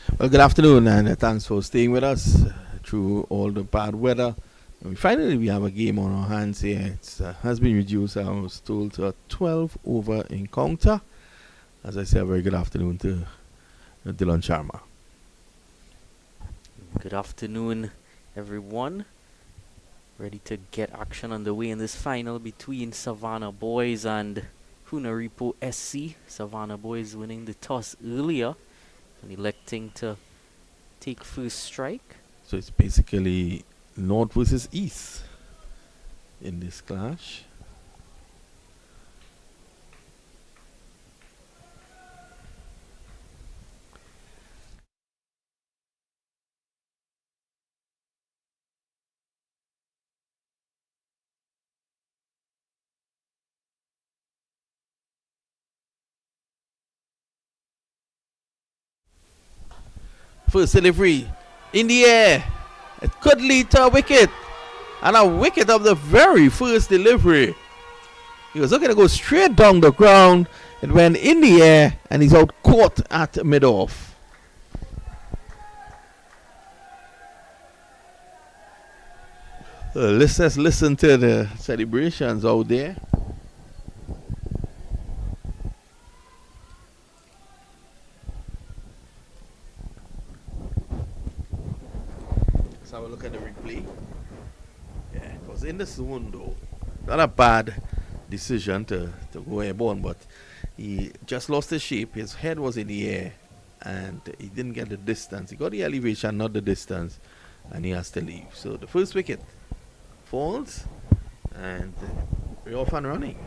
Well, good afternoon, and thanks for staying with us through all the bad weather. Finally, we have a game on our hands here. It has been reduced, I was told, to a 12 over encounter. As I say, a very good afternoon to Dylan Sharma. Good afternoon, everyone. Ready to get action underway in this final between Savannah Boys and Cunaripo SC. Savannah Boys winning the toss earlier and electing to take first strike. So it's basically North versus East in this clash. First delivery in the air. It could lead to a wicket. And a wicket of the very first delivery. He was looking to go straight down the ground. It went in the air and he's out caught at mid-off. Let's just listen to the celebrations out there. Let's have a look at the replay. Yeah, it was in the zone though. Not a bad decision to go airborne, but he just lost his shape. His head was in the air and he didn't get the distance. He got the elevation, not the distance, and he has to leave. So the first wicket falls and we're off and running.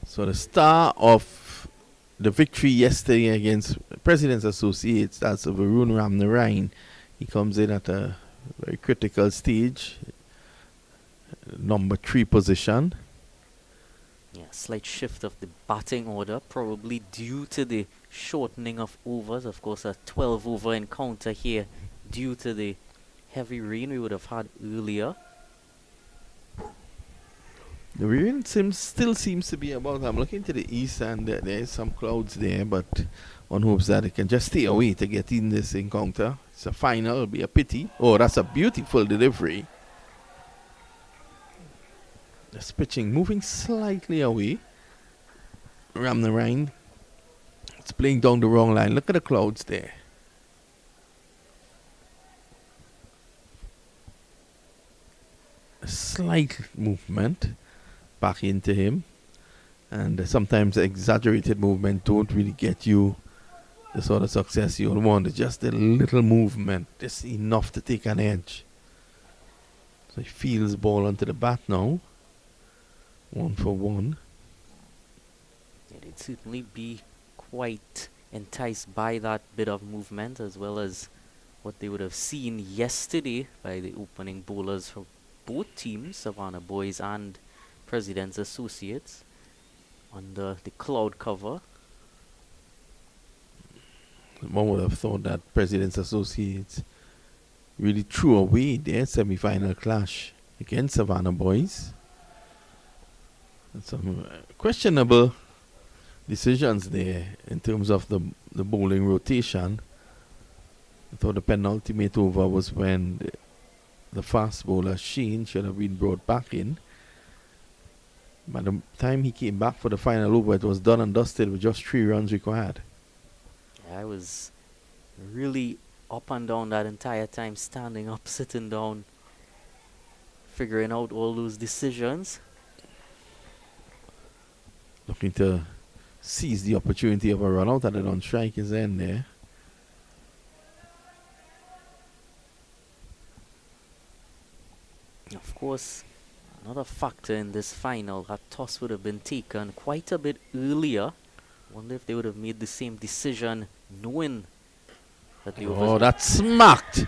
So the star of the victory yesterday against President's Associates, that's Varun Ramnarain. He comes in at a very critical stage, number 3 position. Yeah, slight shift of the batting order, probably due to the shortening of overs. Of course, a 12 over encounter here due to the heavy rain we would have had earlier. The rain still seems to be about. I'm looking to the east and there is some clouds there, but one hopes that it can just stay away to get in this encounter. It's a final, it'll be a pity. Oh, that's a beautiful delivery. Just pitching, moving slightly away. Ramnarain. It's playing down the wrong line. Look at the clouds there. A slight movement back into him, and sometimes exaggerated movement don't really get you the sort of success you want. It's just a little movement, just enough to take an edge. So he feels ball onto the bat now. 1 for 1. Yeah, they'd certainly be quite enticed by that bit of movement, as well as what they would have seen yesterday by the opening bowlers from both teams, Savannah Boys and President's Associates, under the cloud cover. One would have thought that President's Associates really threw away their semi-final clash against Savannah Boys. And some questionable decisions there in terms of the bowling rotation. I thought the penultimate over was when the fast bowler Sheen should have been brought back in. By the time he came back for the final over, it was done and dusted with just 3 runs required. I was really up and down that entire time, standing up, sitting down, figuring out all those decisions. Looking to seize the opportunity of a run out, and they don't strike his end there. Of course, another factor in this final, that toss would have been taken quite a bit earlier. Wonder if they would have made the same decision knowing that the overs. Oh, that's smacked.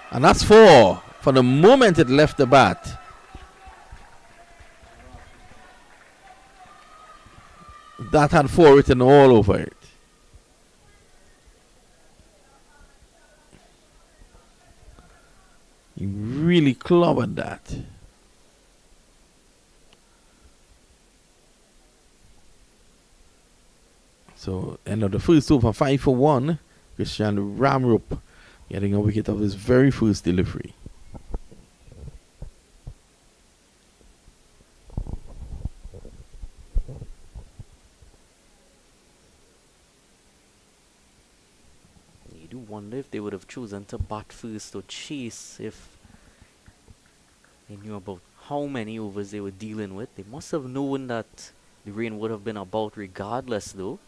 And that's four. For the moment it left the bat. That had four written all over it. He really clobbered that. So, end of the first over, 5 for 1. Christian Ramrup getting a wicket of his very first delivery. You do wonder if they would have chosen to bat first or chase if they knew about how many overs they were dealing with. They must have known that the rain would have been about regardless, though.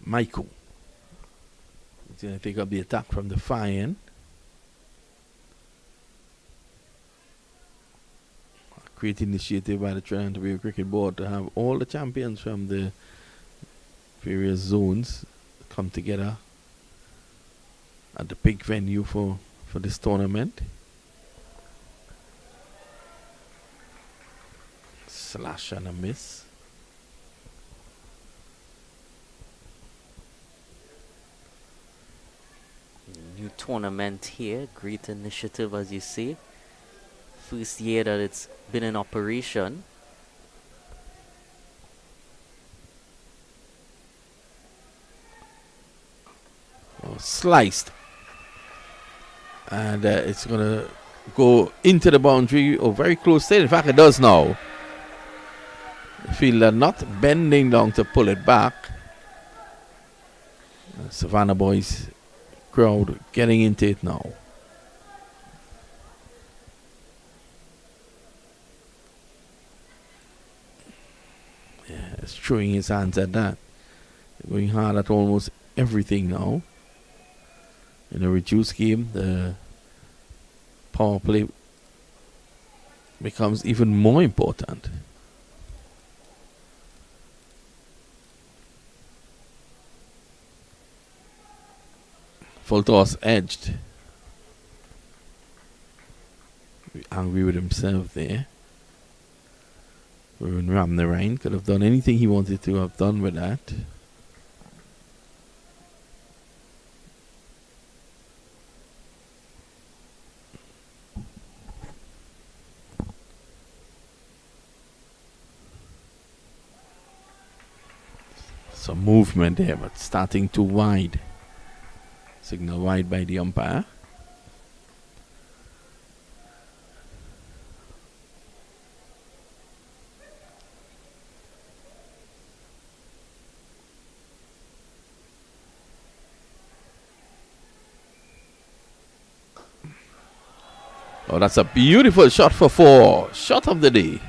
Michael. He's going to take up the attack from the far end. A great initiative by the Trinidad and Tobago Cricket Board to have all the champions from the various zones come together at the big venue for this tournament. Slash and a miss. New tournament here, great initiative as you say. First year that it's been in operation. Oh, sliced. And it's going to go into the boundary or very close to it. In fact, it does now. The fielder not bending down to pull it back. Savannah boys crowd getting into it now. Yeah, it's throwing his hands at that. They're going hard at almost everything now. In a reduced game, the power play becomes even more important. Full toss edged. Angry with himself there. Ruben Ramnarine could have done anything he wanted to have done with that. Some movement there, but starting too wide. Signal wide by the umpire. Oh, that's a beautiful shot for 4. Shot of the day.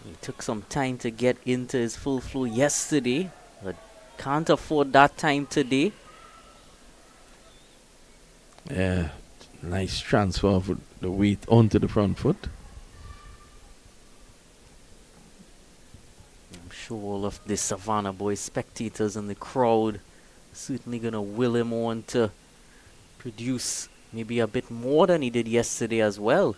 He took some time to get into his full flow yesterday, but can't afford that time today. Yeah, nice transfer of the weight onto the front foot. I'm sure all of the Savannah boys, spectators in the crowd, certainly gonna will him on to produce maybe a bit more than he did yesterday as well.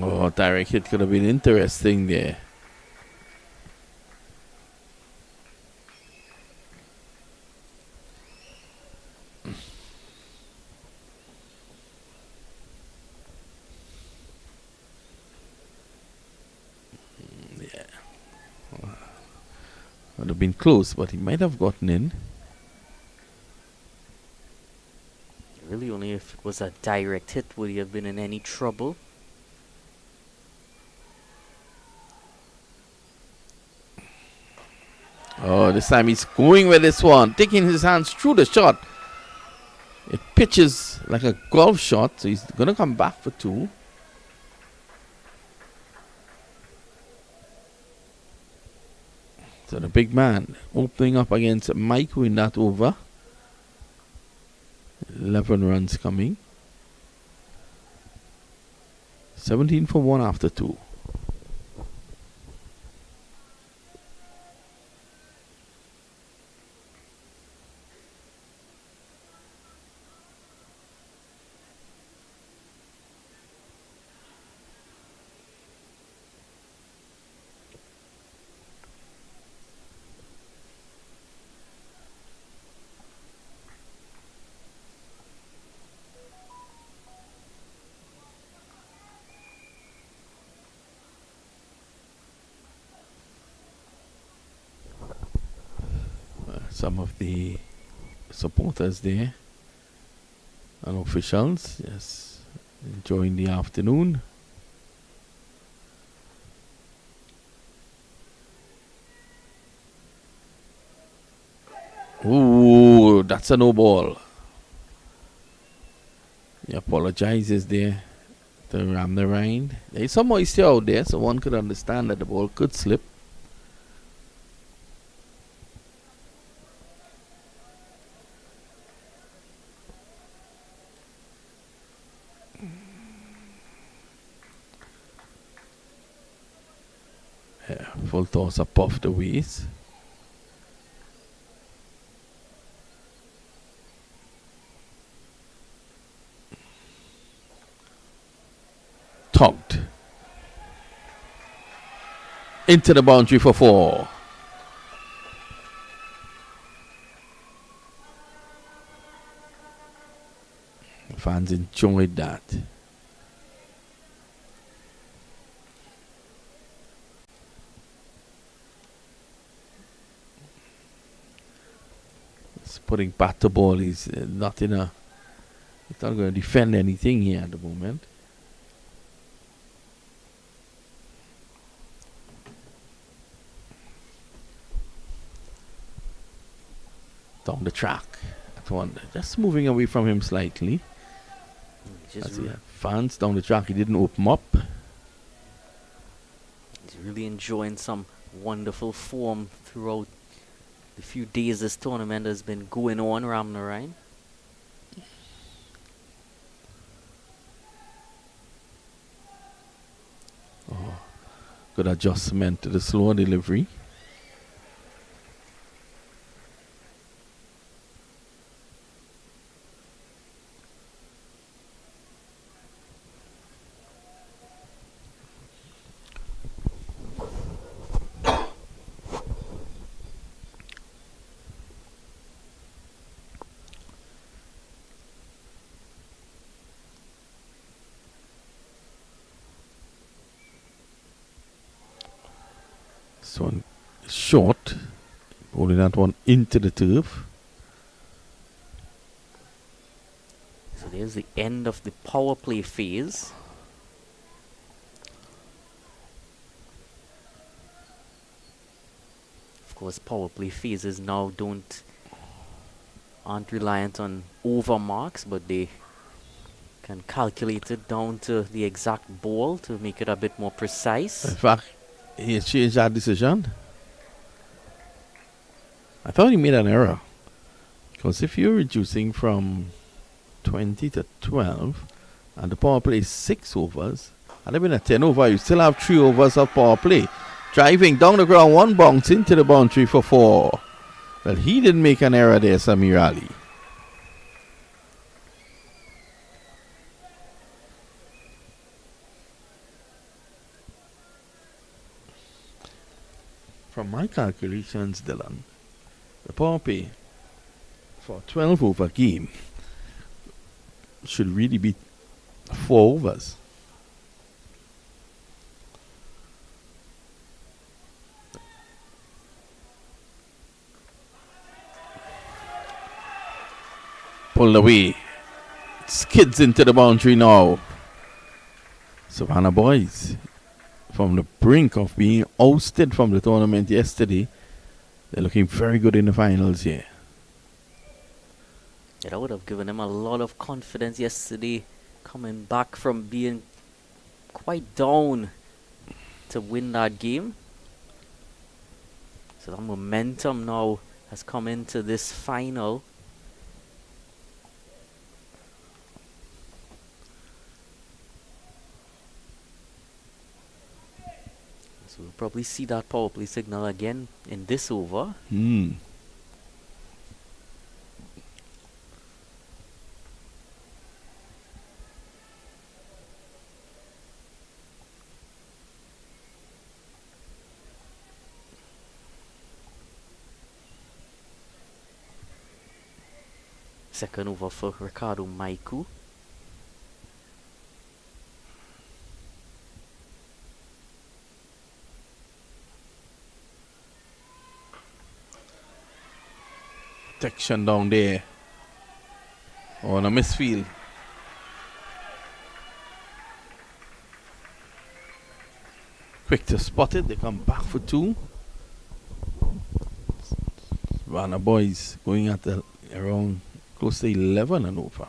Oh, direct hit could have been interesting there. been close, but he might have gotten in. Really, only if it was a direct hit would he have been in any trouble. Oh, this time he's going with this one, taking his hands through the shot. It pitches like a golf shot, so he's going to come back for two. So the big man opening up against Mike win that over. 11 runs coming. 17 for 1 after 2. Some of the supporters there and officials, yes, enjoying the afternoon. Ooh, that's a no ball. He apologizes there to Ramnarine. There's some moisture out there, so one could understand that the ball could slip. Yeah, full toss up off the waist. Tugged into the boundary for 4. Fans enjoyed that. It's putting bat to ball. He's not in a. He's not going to defend anything here at the moment. Down the track. That one just moving away from him slightly. As he had fans down the track, he didn't open up. He's really enjoying some wonderful form throughout the few days this tournament has been going on around the Rhine. Oh, good adjustment to the slower delivery. This one short, holding that one into the turf. So there's the end of the power play phase. Of course, power play phases now aren't reliant on over marks, but they can calculate it down to the exact ball to make it a bit more precise. In fact, he has changed that decision. I thought he made an error. Because if you're reducing from 20 to 12, and the power play is 6 overs, and even a 10 over, you still have 3 overs of power play. Driving down the ground, one bounce into the boundary for 4. Well, he didn't make an error there, Samir Ali. From my calculations, Dylan, the power play for a 12 over game should really be 4 overs. pulled away. Skids into the boundary now. Savannah boys, from the brink of being ousted from the tournament yesterday, they're looking very good in the finals here. Yeah, that would have given them a lot of confidence yesterday, coming back from being quite down to win that game. So that momentum now has come into this final. So we'll probably see that power play signal again in this over. Second over for Ricardo Maiku. Protection down there. On a misfield. Quick to spot it. They come back for two. Savannah boys going at around close to 11 and over.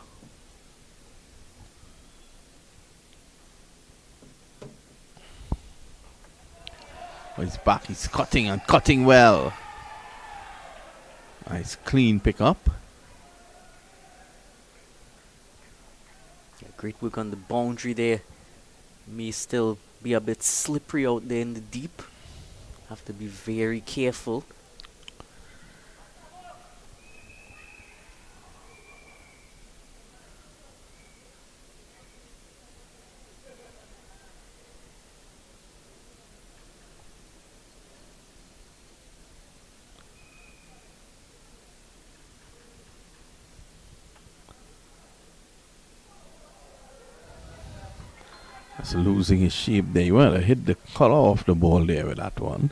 He's back. He's cutting and cutting well. Nice clean pickup. Yeah, great work on the boundary there. May still be a bit slippery out there in the deep. Have to be very careful. That's losing his shape there. Well, I hit the color off the ball there with that one.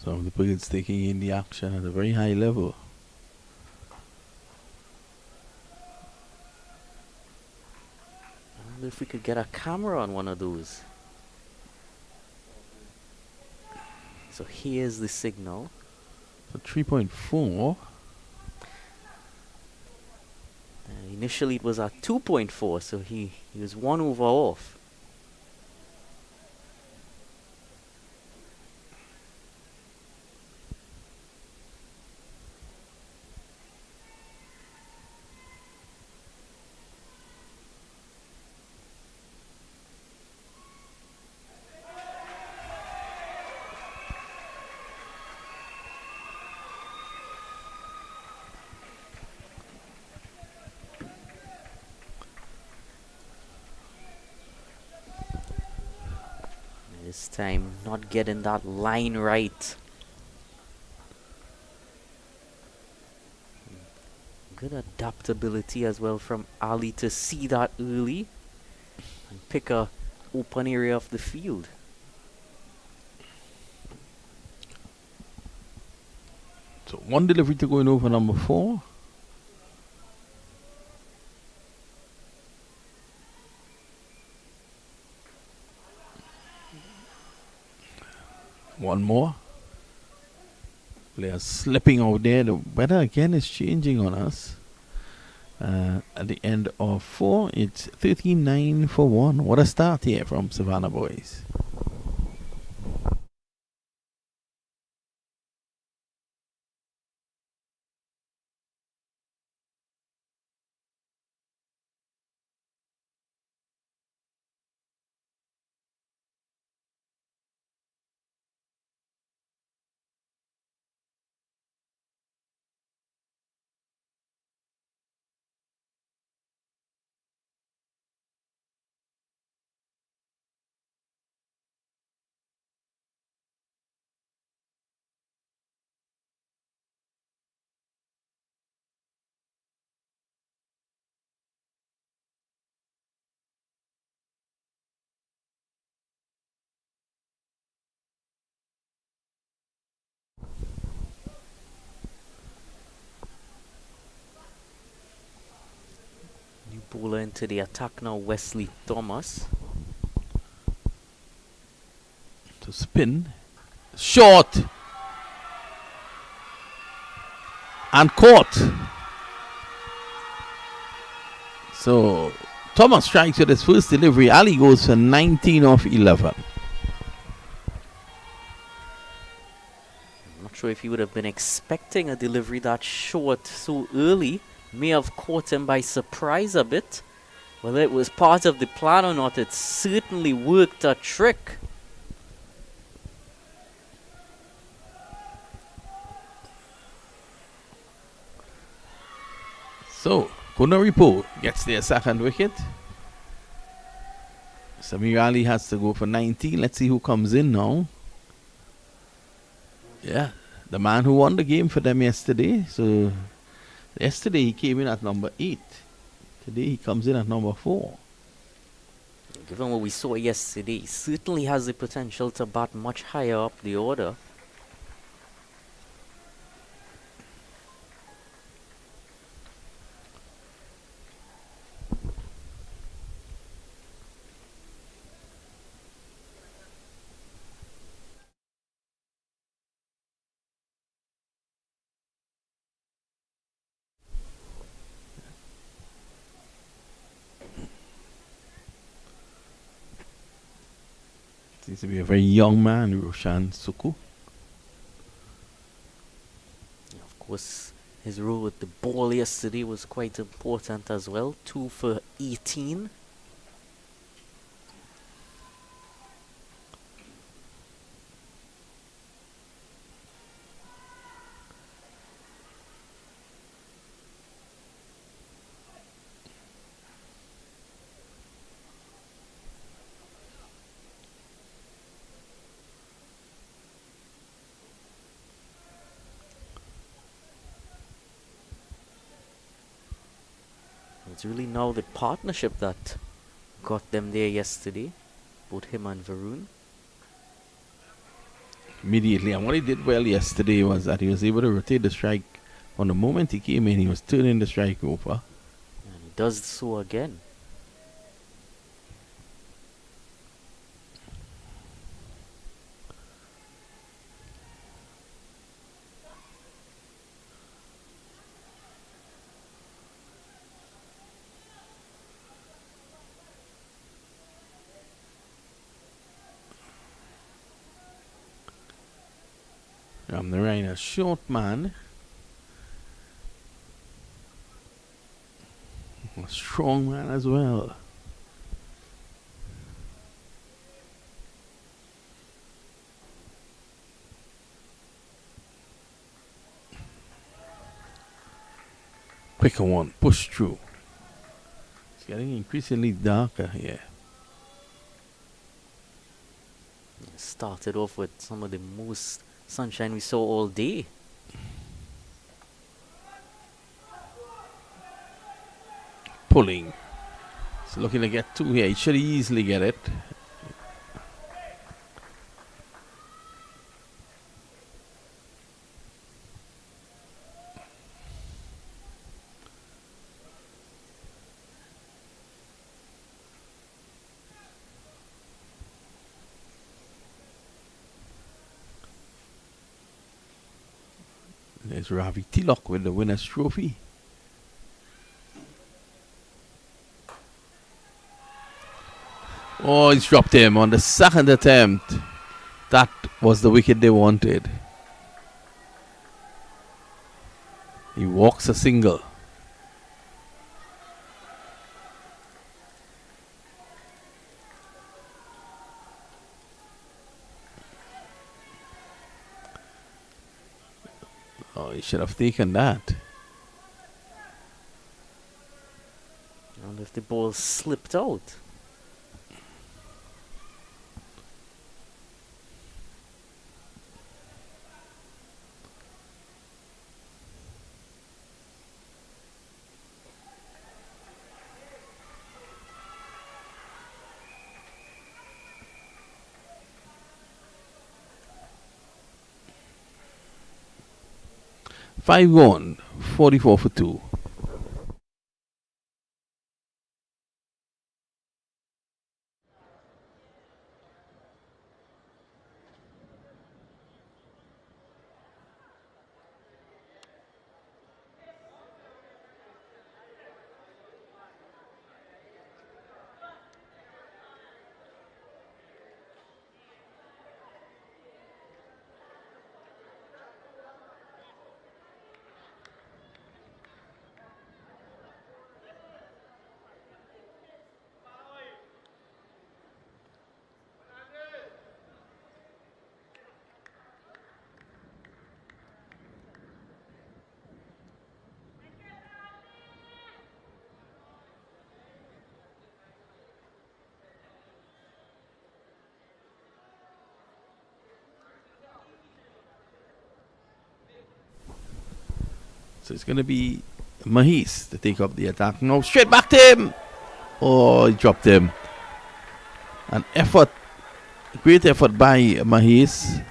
Some of the birds taking in the action at a very high level. I wonder if we could get a camera on one of those. So here's the signal. So 3.4. Initially it was at 2.4, so he was 1 over off. This time not getting that line right. Good adaptability as well from Ali to see that early and pick a open area of the field. So one delivery to go in over number 4. One more. Players slipping out there. The weather again is changing on us. At the end of 4, it's 13-9 for 1. What a start here from Savannah boys. into the attack now, Wesley Thomas. To spin. Short. And caught. So Thomas strikes with his first delivery. Ali goes for 19 of 11. I'm not sure if he would have been expecting a delivery that short so early. May have caught him by surprise a bit. Whether it was part of the plan or not, it certainly worked a trick. So Cunaripo gets their second wicket. Samir Ali has to go for 19. Let's see who comes in now. Yeah, the man who won the game for them yesterday. So yesterday he came in at number 8. Today he comes in at number 4. Given what we saw yesterday, he certainly has the potential to bat much higher up the order. Seems to be a very young man, Roshan Suku. Of course, his role with the ball yesterday was quite important as well. 2 for 18. It's really now the partnership that got them there yesterday, both him and Varun. Immediately, and what he did well yesterday was that he was able to rotate the strike. On the moment he came in, he was turning the strike over. And he does so again. Ramnarine, a short man. A strong man as well. Quicker one, push through. It's getting increasingly darker here. Started off with some of the most sunshine we saw all day. Pulling. He's looking to get 2 here. He should easily get it. There's Ravi Tilok with the winner's trophy. Oh, he's dropped him on the second attempt. That was the wicket they wanted. He walks a single. Oh, he should have taken that. I wonder if the ball slipped out. Five gone, 44 for 2. So it's going to be Mahis to take up the attack. Now straight back to him. Oh, he dropped him. An effort, great effort by Mahis.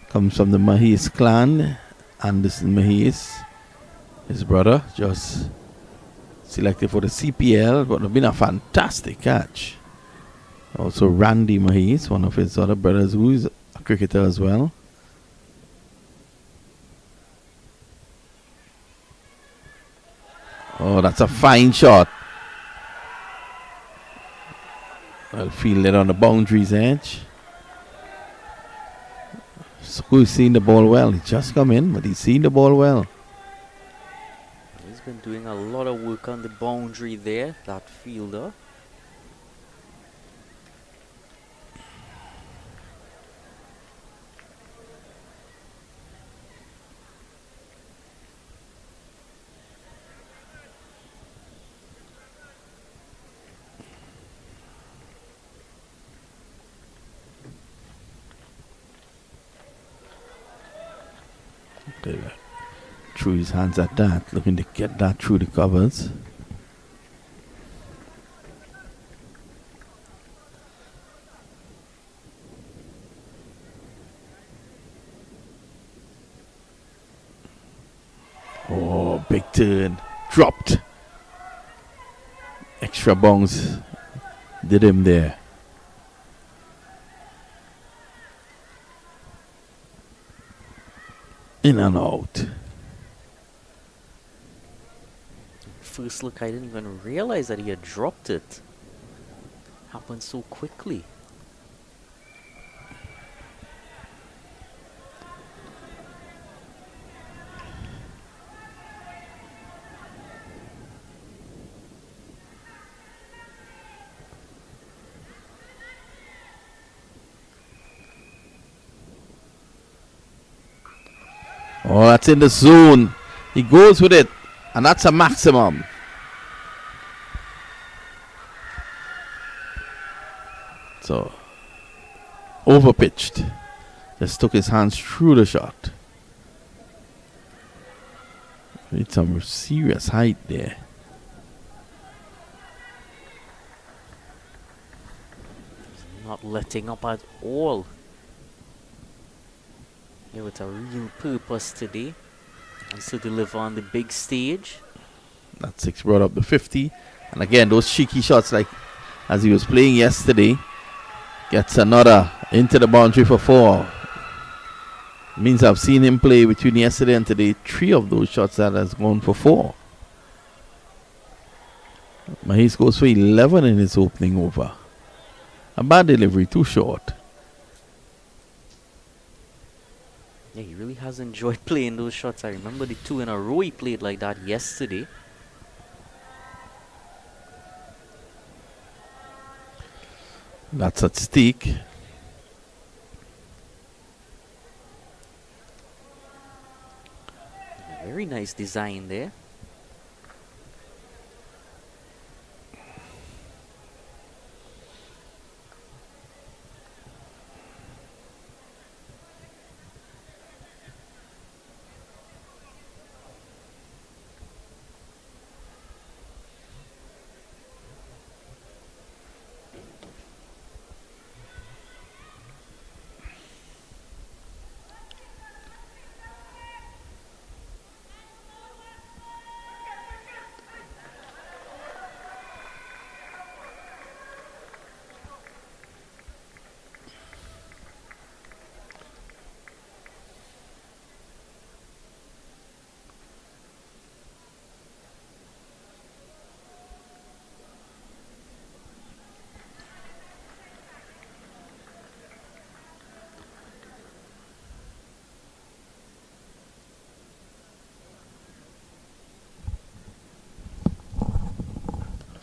Comes from the Mahis clan. Anderson Mahis, his brother, just selected for the CPL. Would have been a fantastic catch. Also Randy Mahis, one of his other brothers, who is a cricketer as well. Oh, that's a fine shot. Well fielded on the boundary's edge. So he's seen the ball well. He just come in, but he's seen the ball well. He's been doing a lot of work on the boundary there, that fielder. Threw his hands at that, looking to get that through the covers. Oh, big turn. Dropped. Extra bounce did him there. In and out. First look, I didn't even realize that he had dropped it. Happened so quickly. Oh, that's in the zone. He goes with it, and that's a maximum. So, overpitched. Just took his hands through the shot. Need some serious height there. Not letting up at all. Yeah, with a real purpose today. And to deliver on the big stage. That six brought up the 50. And again, those cheeky shots like as he was playing yesterday. Gets another into the boundary for 4. Means I've seen him play between yesterday and today. 3 of those shots that has gone for 4. Mahis goes for 11 in his opening over. A bad delivery, too short. Yeah, he really has enjoyed playing those shots. I remember the 2 in a row he played like that yesterday. That's at stake. Very nice design there.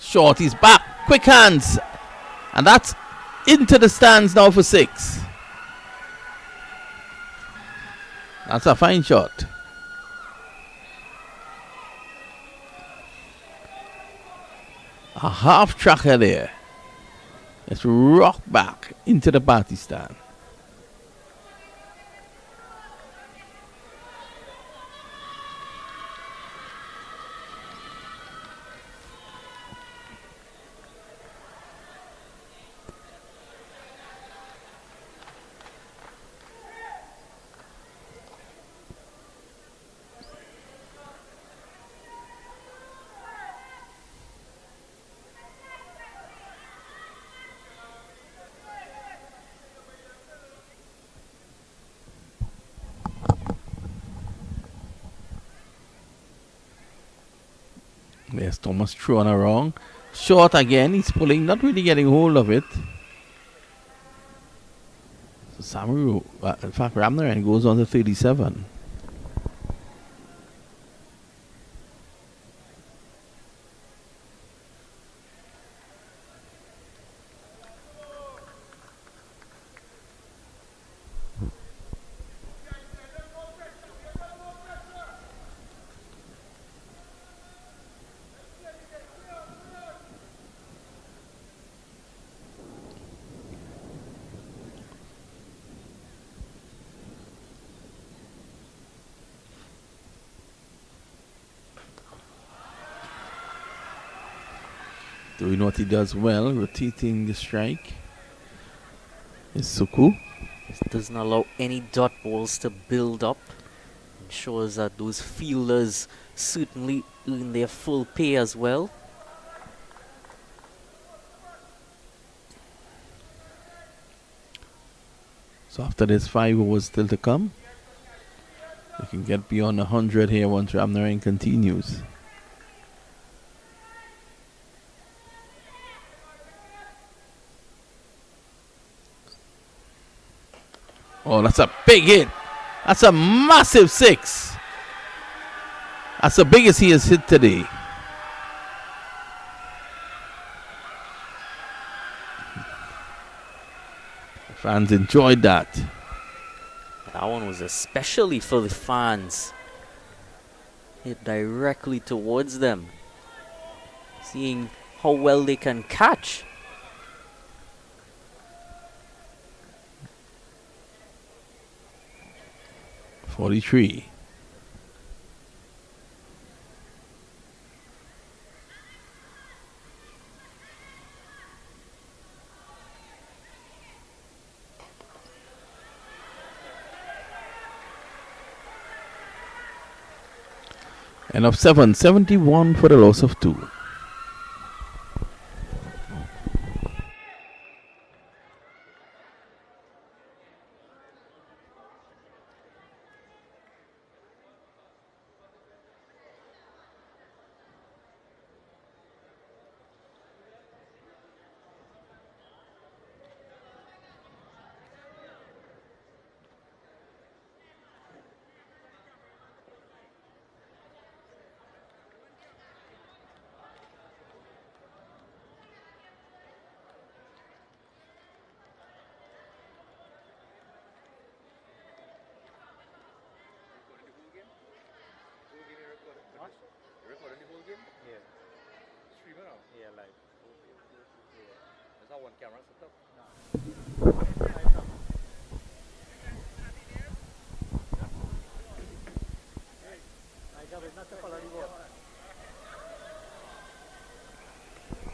Short, he's back. Quick hands. And that's into the stands now for 6. That's a fine shot. A half tracker there. Let's rock back into the party stand. There's Thomas throwing around. Short again. He's pulling, not really getting hold of it. So Samaru, in fact, Ramnaren goes on to 37. Doing what he does well, rotating the strike, is Suku. This doesn't allow any dot balls to build up. Ensures that those fielders certainly earn their full pay as well. So after this 5 overs still to come, they can get beyond 100 here once Ramnaren continues. Oh, that's a big hit. That's a massive 6. That's the biggest he has hit today. Fans enjoyed that. That one was especially for the fans. Hit directly towards them. Seeing how well they can catch. .43. And of 7, 71 for the loss of 2.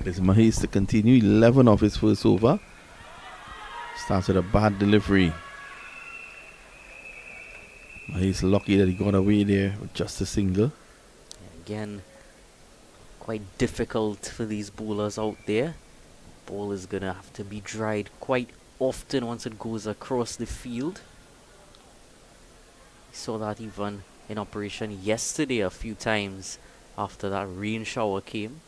There's Mahis to continue. 11 off his first over. Starts with a bad delivery. Mahis lucky that he got away there with just a single. Again, quite difficult for these bowlers out there. Ball is going to have to be dried quite often once it goes across the field. We saw that even in operation yesterday a few times after that rain shower came.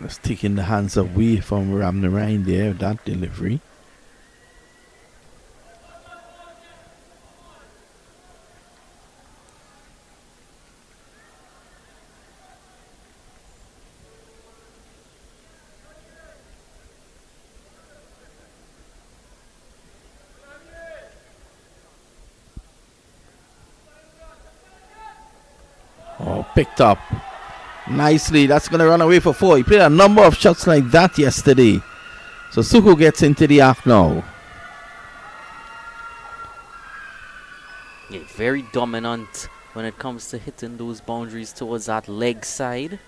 That's taking the hands away from Ramnaren there, that delivery. Oh, picked up. Nicely, that's going to run away for 4. He played a number of shots like that yesterday. So Suku gets into the act now. Yeah, very dominant when it comes to hitting those boundaries towards that leg side.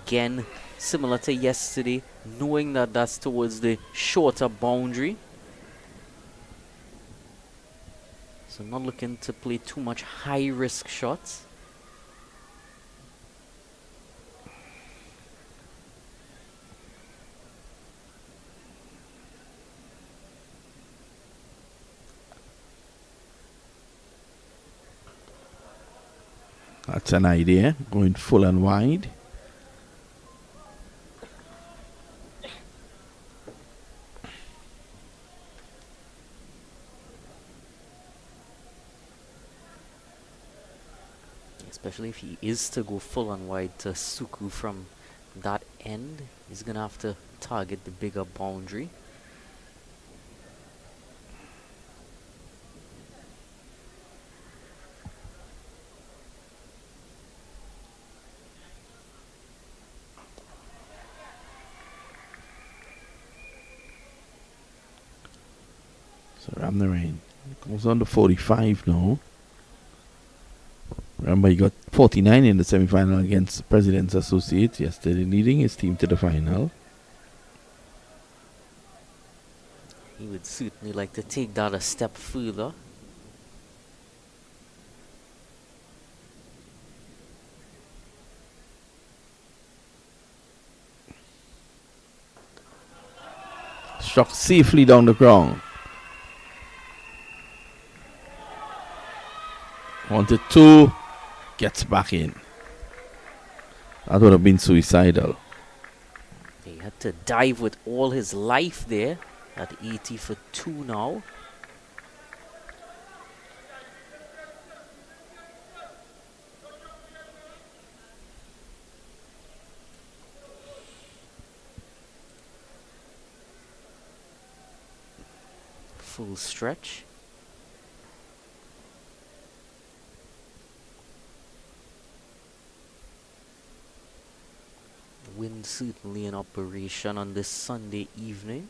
Again, similar to yesterday, knowing that that's towards the shorter boundary. So not looking to play too much high-risk shots. That's an idea. Going full and wide. Especially if he is to go full and wide to Suku from that end, he's gonna have to target the bigger boundary. So Ramnarain goes on to 45 now. Remember, he got 49 in the semi-final against the President's Associates yesterday, leading his team to the final. He would certainly like to take that a step further. Struck safely down the ground. Wanted two, gets back in. That would have been suicidal. He had to dive with all his life there at 80 for 2 now. Full stretch. Wind certainly in operation on this Sunday evening.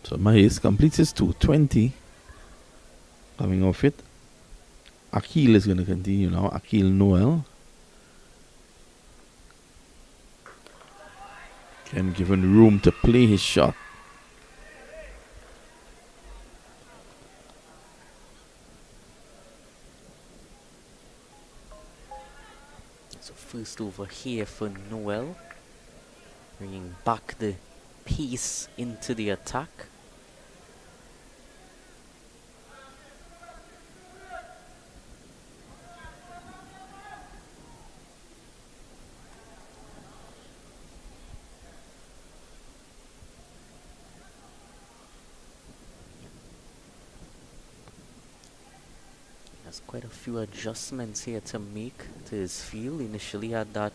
So Mahis completes his 220. Coming off it. Akil is going to continue now. Akil Noel. Again, given room to play his shot. So first over here for Noel. Bringing back the pace into the attack. Has quite a few adjustments here to make to his field. Initially had that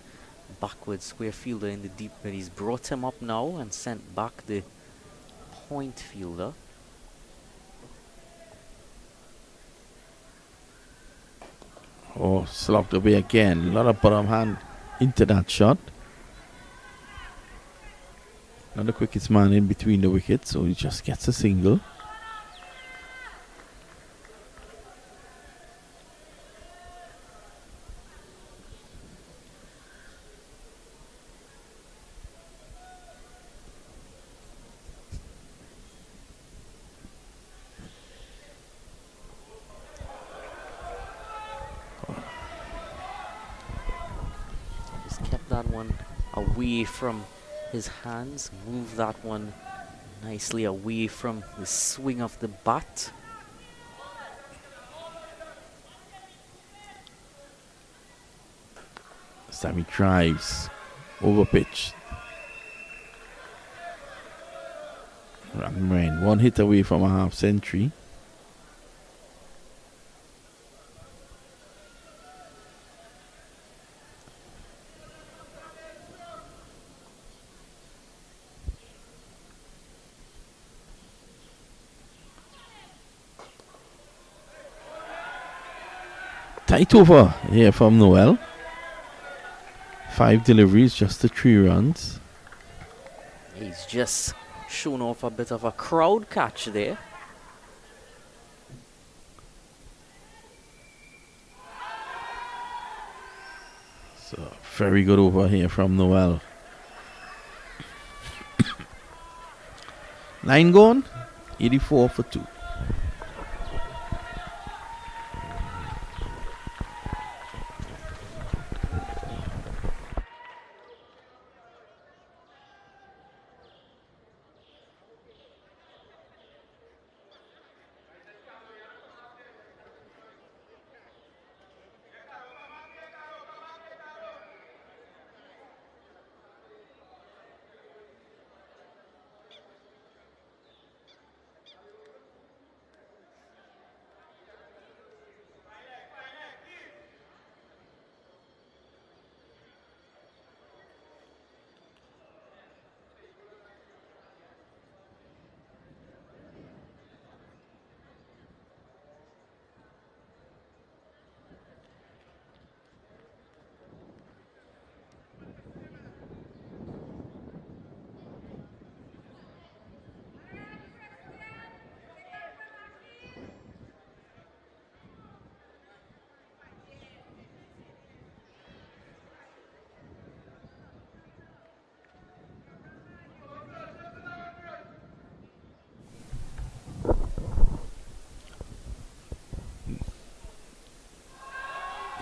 backward square fielder in the deep, but he's brought him up now and sent back the point fielder. Oh, slogged away again. A lot of bottom hand into that shot. Not the quickest man in between the wickets, so he just gets a single. That one away from his hands, move that one nicely away from the swing of the bat. Sammy drives over pitch. Rain, one hit away from a half century. Tight over here from Noel. 5 deliveries, just the 3 runs. He's just shown off a bit of a crowd catch there. So very good over here from Noel. 9 gone, 84 for 2.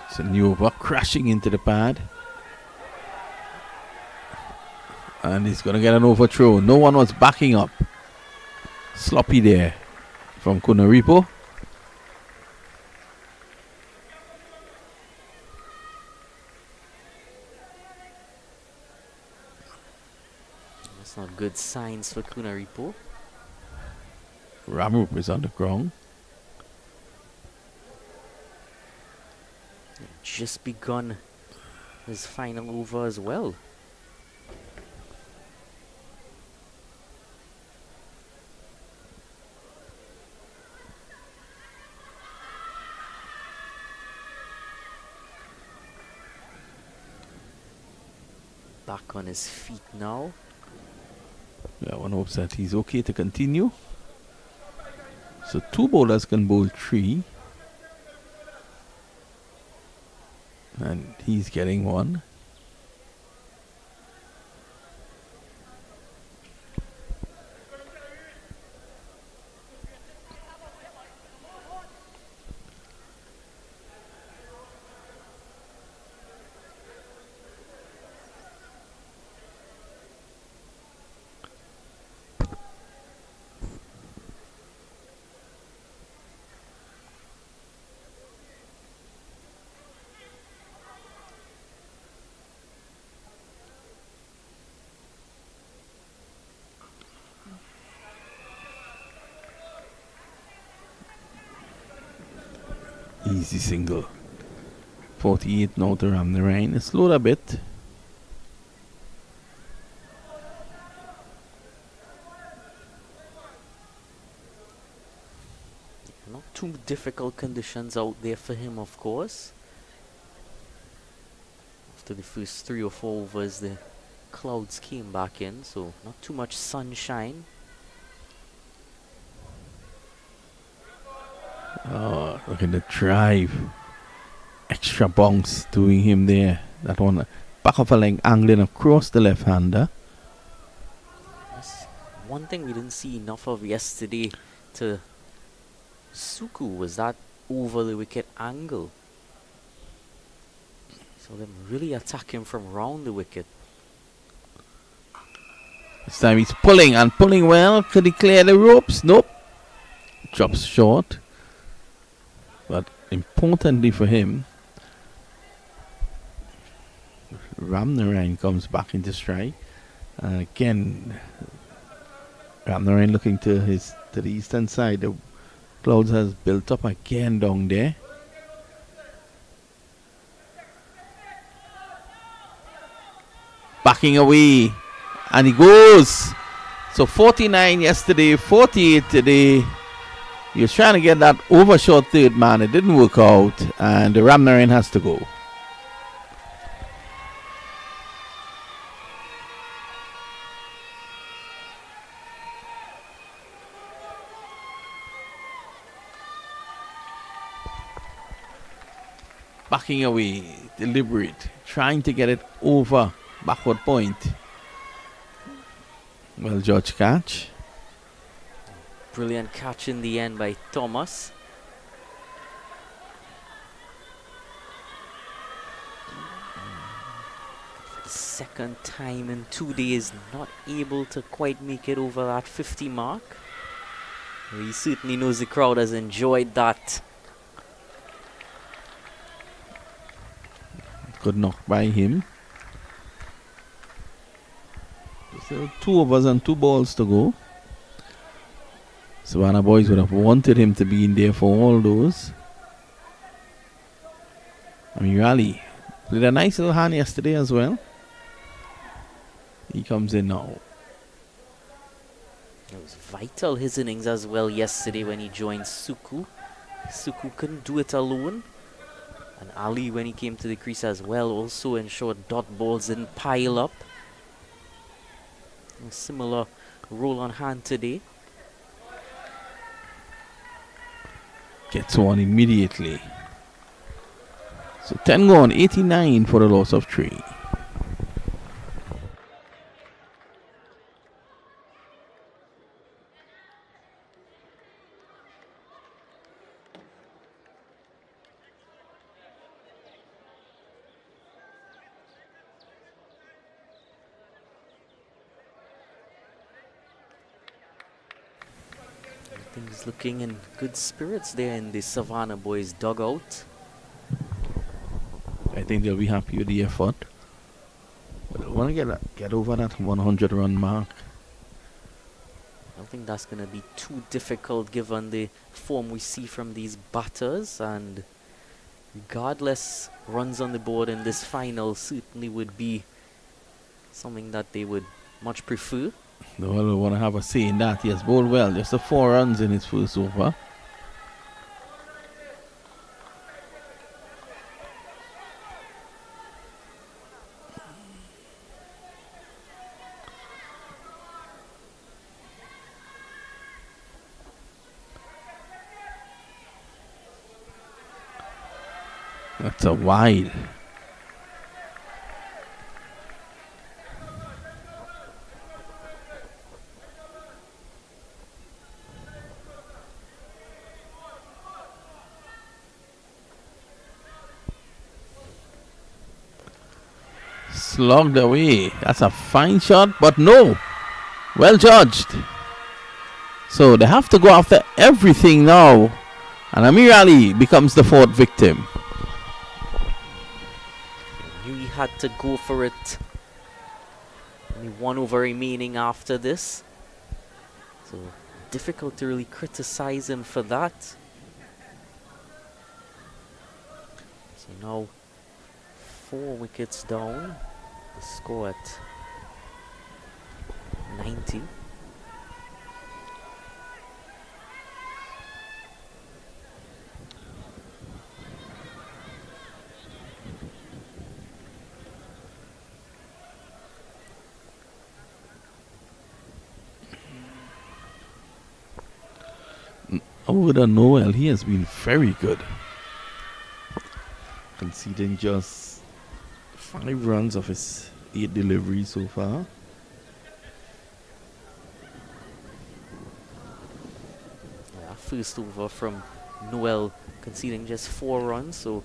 It's a new over crashing into the pad. And he's going to get an overthrow. No one was backing up. Sloppy there from Cunaripo. That's not good signs for Cunaripo. Ramrup is on the ground. Just begun his final over as well. Back on his feet now. Yeah, one hopes that he's okay to continue. So 2 bowlers can bowl 3. And he's getting 1. Easy single. 48 now to ram the rain. It's slowed a bit. Not too difficult conditions out there for him, of course. After the first 3 or 4 overs, the clouds came back in, so not too much sunshine. Oh, look at the drive. Extra bounce doing him there. That one back of a leg angling across the left-hander. Yes. One thing we didn't see enough of yesterday to Suku was that over the wicket angle. So them really attack him from round the wicket. This time he's pulling and pulling well. Could he clear the ropes? Nope. Drops short. But importantly for him, Ramnarayan comes back into strike. And again, Ramnarayan looking to the eastern side. The clouds has built up again down there. Backing away. And he goes. So 49 yesterday, 48 today. He was trying to get that overshot third man. It didn't work out. And the Ramnarayan has to go. Backing away, deliberate, trying to get it over backward point. Well judged catch. Brilliant catch in the end by Thomas. For the second time in 2 days, not able to quite make it over that 50 mark. He certainly knows the crowd has enjoyed that. Good knock by him. Still 2 overs and 2 balls to go. Savannah boys would have wanted him to be in there for all those. Rally did a nice little hand yesterday as well. He comes in now. It was vital, his innings as well yesterday when he joined Suku. Suku couldn't do it alone. And Ali, when he came to the crease as well, also ensured dot balls didn't pile up. A similar role on hand today. Gets one immediately. So 10 gone, 89 for the loss of 3. Things looking in good spirits there in the Savannah boys dugout. I think they'll be happy with the effort. But they want to get over that 100 run mark. I don't think that's going to be too difficult given the form we see from these batters, and regardless, runs on the board in this final certainly would be something that they would much prefer. They will want to have a say in that. He has bowled well. Just the 4 runs in his first over. That's a wide. Slogged away. That's a fine shot, but no. Well judged. So they have to go after everything now. And Amir Ali becomes the 4th victim. Knew he had to go for it. Only 1 over remaining after this. So difficult to really criticize him for that. So now 4 wickets down. The score at 90. Over Noel, he has been very good. Conceding just 5 runs of his 8 deliveries so far. Yeah, first over from Noel conceding just 4 runs, so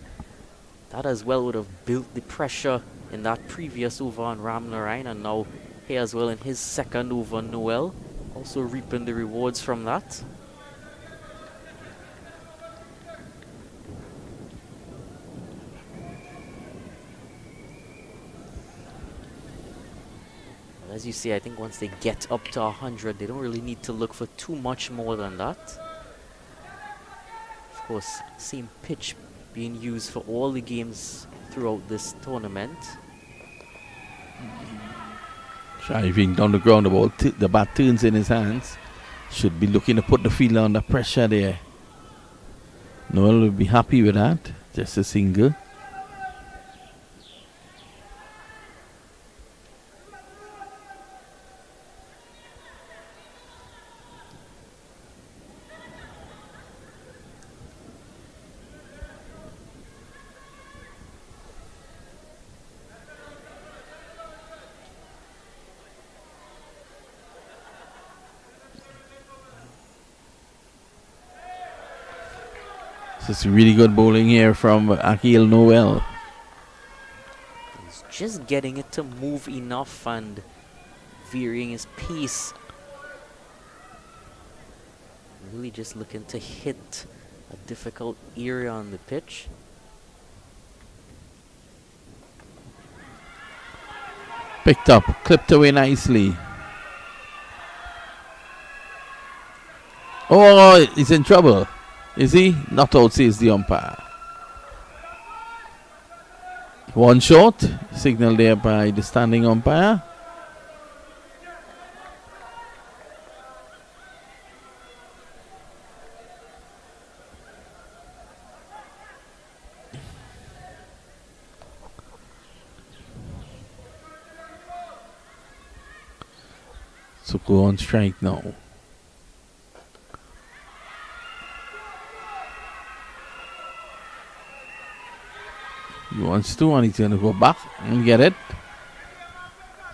that as well would have built the pressure in that previous over on Ram Narayan, and now here as well in his second over, Noel also reaping the rewards from that. As you see, I think once they get up to 100, they don't really need to look for too much more than that. Of course, same pitch being used for all the games throughout this tournament. Driving down the ground, the bat turns in his hands. Should be looking to put the fielder under pressure there. Noel will be happy with that. Just a single. Just really good bowling here from Akil Noel. He's just getting it to move enough and varying his pace. Really just looking to hit a difficult area on the pitch. Picked up, clipped away nicely. Oh, he's in trouble. Is he? Not out, says the umpire. One short, signal there by the standing umpire. Suku on strike now. He wants to, and he's going to go back and get it.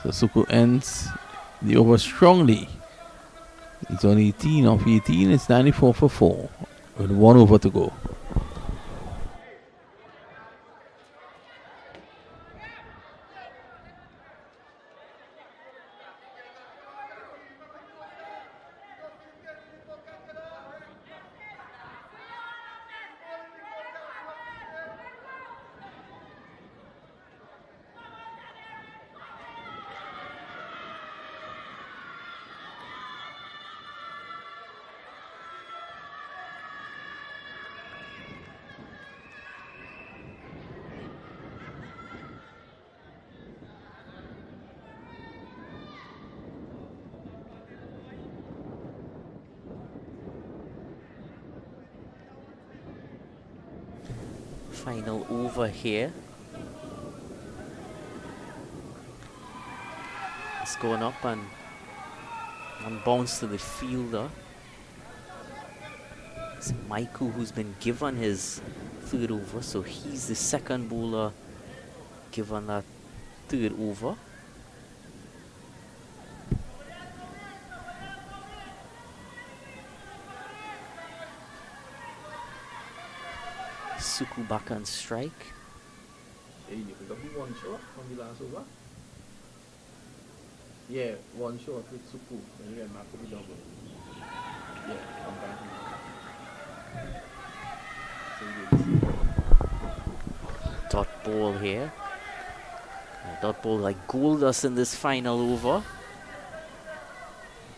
So Suku ends the over strongly. He's on 18 off 18. It's 94 for 4 with 1 over to go. Final over here. It's going up and bounce to the fielder. It's Maiku who's been given his third over, so he's the second bowler given that third over. Suku back on strike. Hey, you pick up the one shot from the last over? Yeah, one shot with Suku. Then you get back to the double. Yeah, come back. Dot ball here. Dot ball like gold dust in this final over.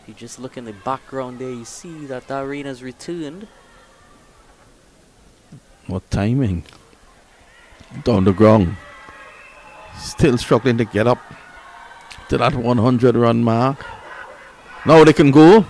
If you just look in the background there, you see that the arena's returned. What timing. Down the ground. Still struggling to get up to that 100 run mark. Now they can go.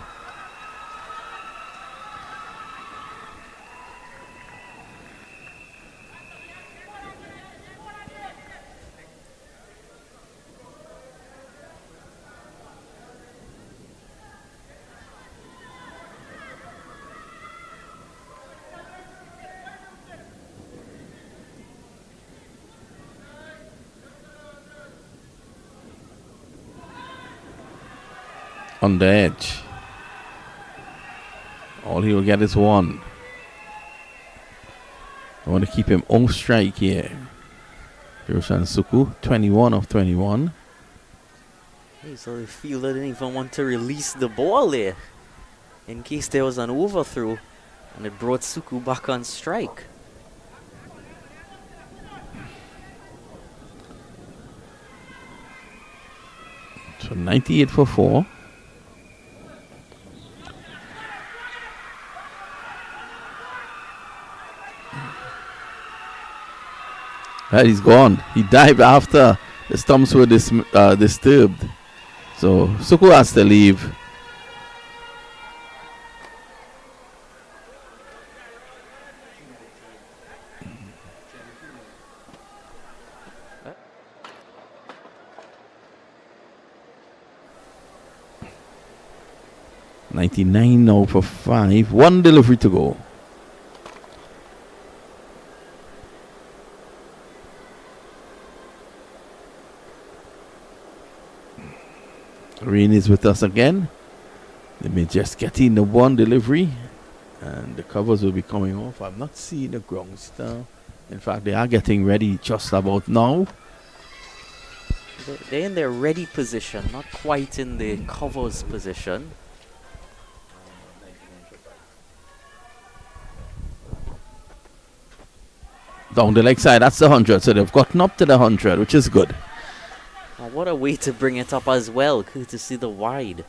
On the edge. All he will get is 1. I want to keep him on strike here. Hiroshan Suku, 21 of 21. Hey, so the fielder didn't even want to release the ball there in case there was an overthrow, and it brought Suku back on strike. So 98 for 4. He's gone. He dived after the stumps were disturbed. So Suku has to leave. $99 now for 5. 1 delivery to go. Rain is with us again. They may just get in the 1 delivery and the covers will be coming off. I'm not seeing the ground star. In fact, they are getting ready just about now. They're in their ready position, not quite in the covers position. Down the leg side, that's the 100. So they've gotten up to the 100, which is good. What a way to bring it up as well, courtesy the wide.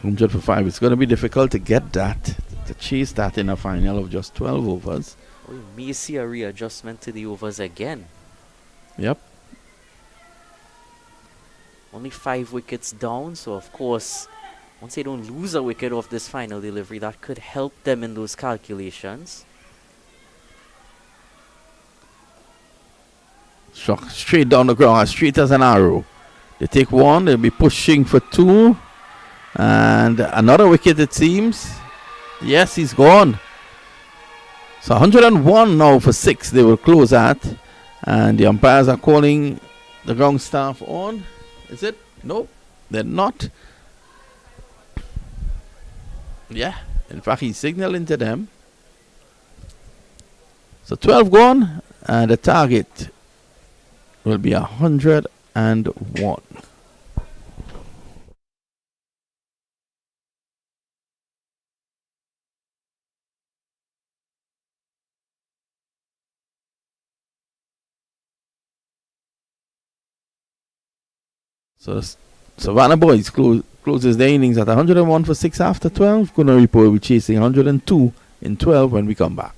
100 for 5. It's going to be difficult to get that, to chase that in a final of just 12 overs. We may see a readjustment to the overs again. Yep. Only 5 wickets down, so of course, once they don't lose a wicket off this final delivery, that could help them in those calculations. Struck straight down the ground, as straight as an arrow. They take one, they'll be pushing for 2. And another wicket, it seems. Yes, he's gone. So 101 now for 6 they will close at. And the umpires are calling the ground staff on. Is it? Nope, they're not. Yeah, in fact, he's signaling to them. So 12 gone, and the target will be 101. So Savannah boys closes their innings at 101 for 6 after 12. Cunaripo will be chasing 102 in 12 when we come back.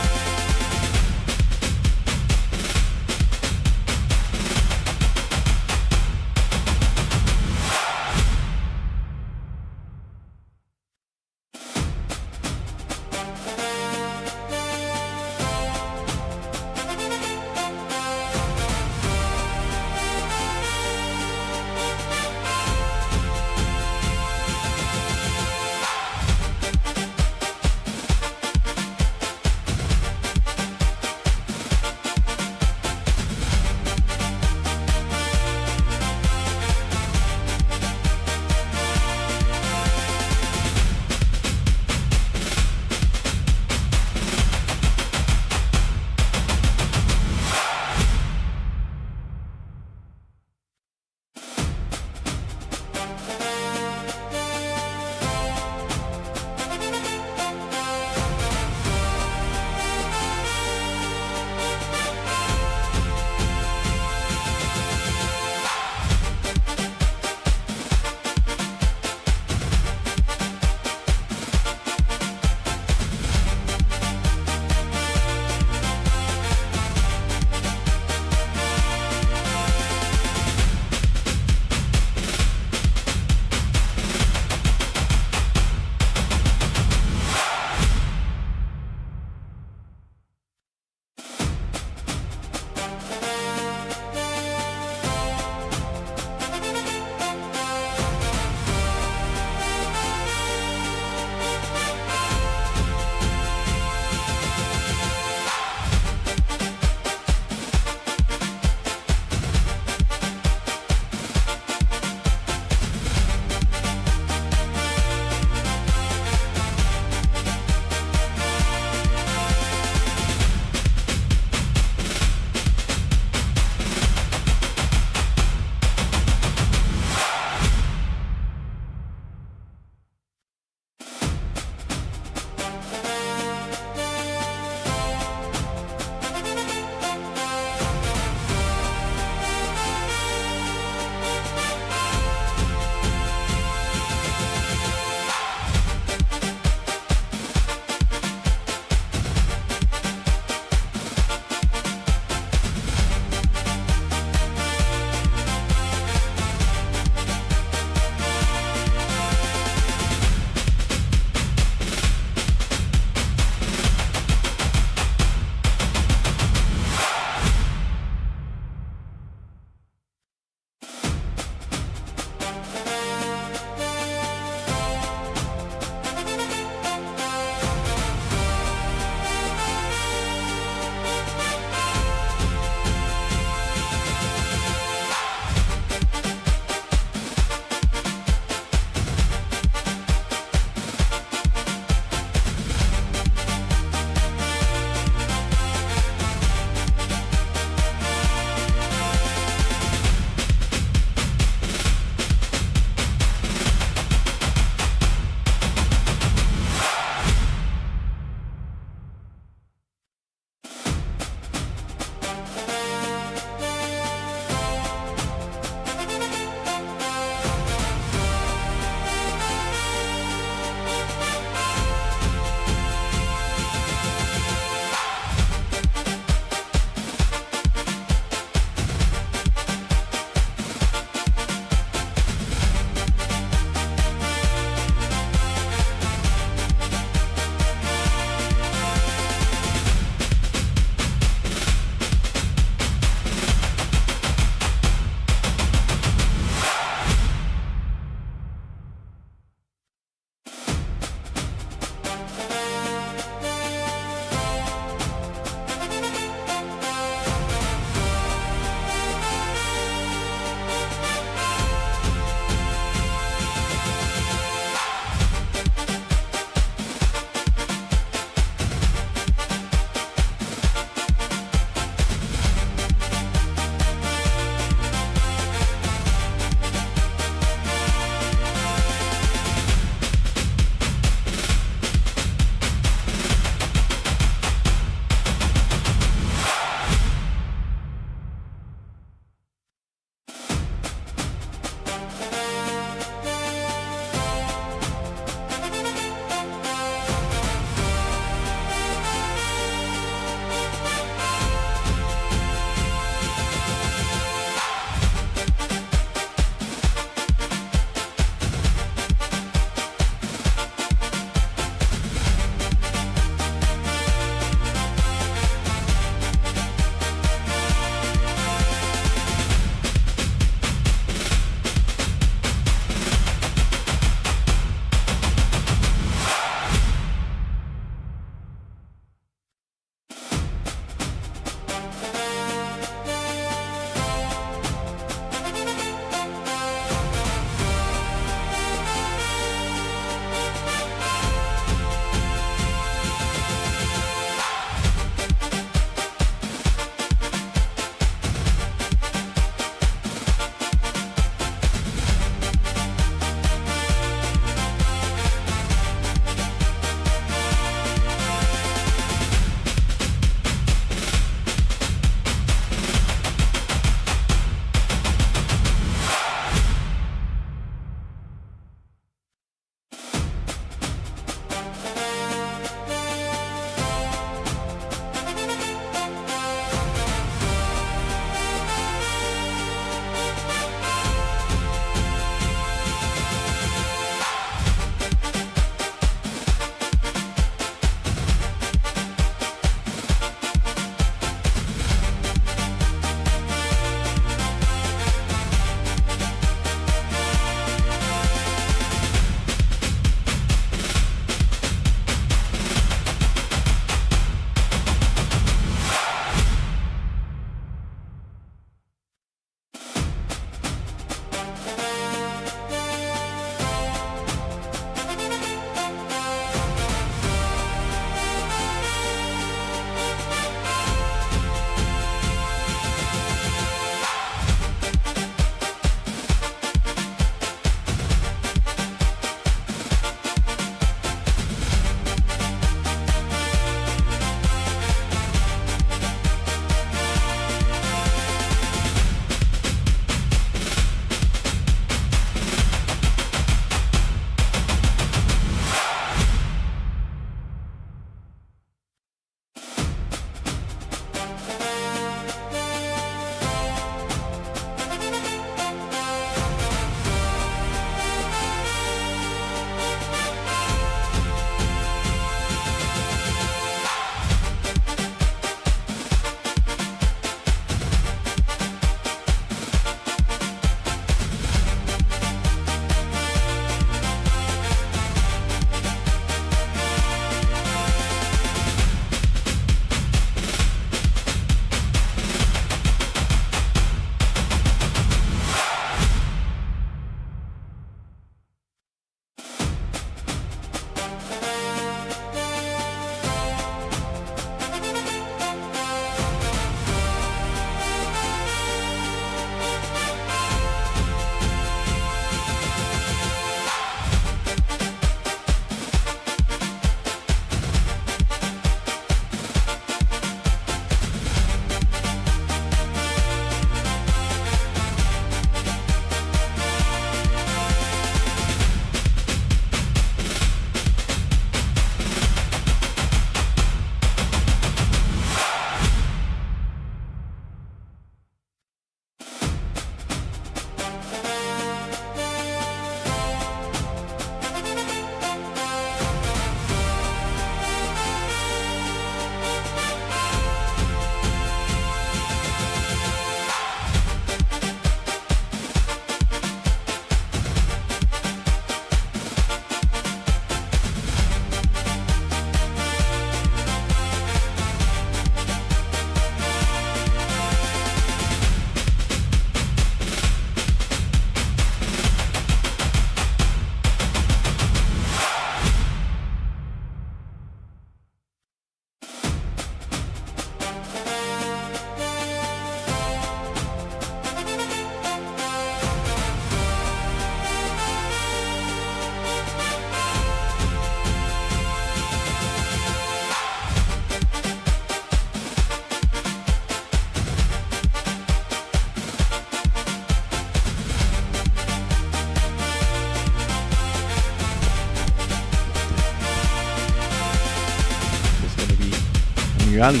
rally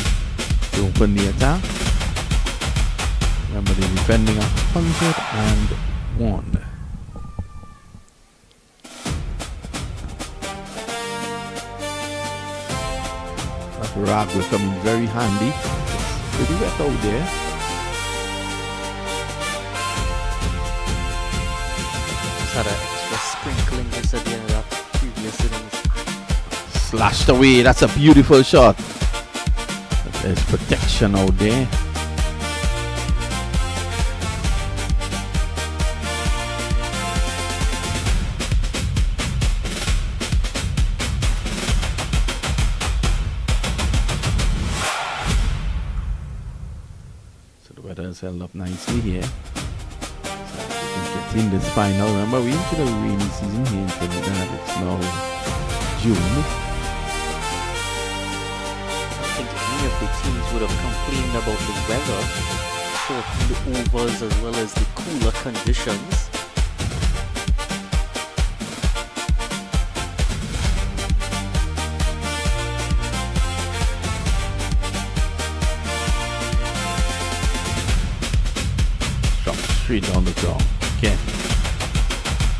to open the attack. Remember, they're defending 101. That rag will come in very handy. It's pretty wet out there. Just had an extra sprinkling just at the end of that previous innings. Slashed away. That's a beautiful shot. There's protection out there. So the weather has held up nicely here. So we can get in this final. Remember, we're into the rainy season here in Trinidad. It's now June. Many of the teams would have complained about the weather, shortened overs as well as the cooler conditions. Drop straight down the ground. Again,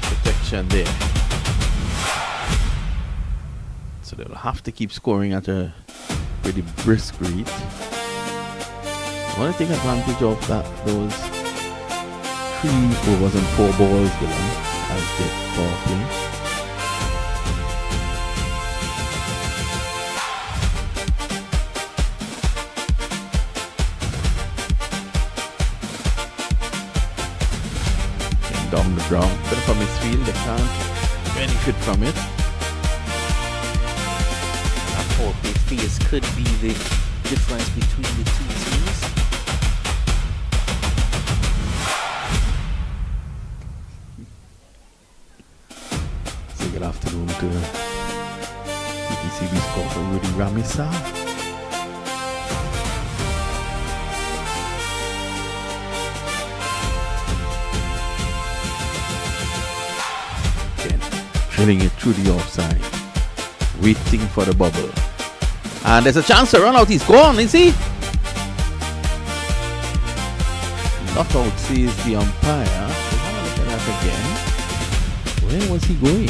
protection there. So they'll have to keep scoring at a pretty brisk rate. I want to take advantage of that, those 3 overs and 4 balls below as the power play. Getting down the ground, bit of a misfield, they can't benefit from it. Power play phase could be the difference between the two teams. Say good afternoon to TTCB scout Rudy Ramisa. Again, drilling it through the offside, waiting for the bubble. And there's a chance to run out. He's gone, is he? Not out, says the umpire. We'll have a look at that again. Where was he going?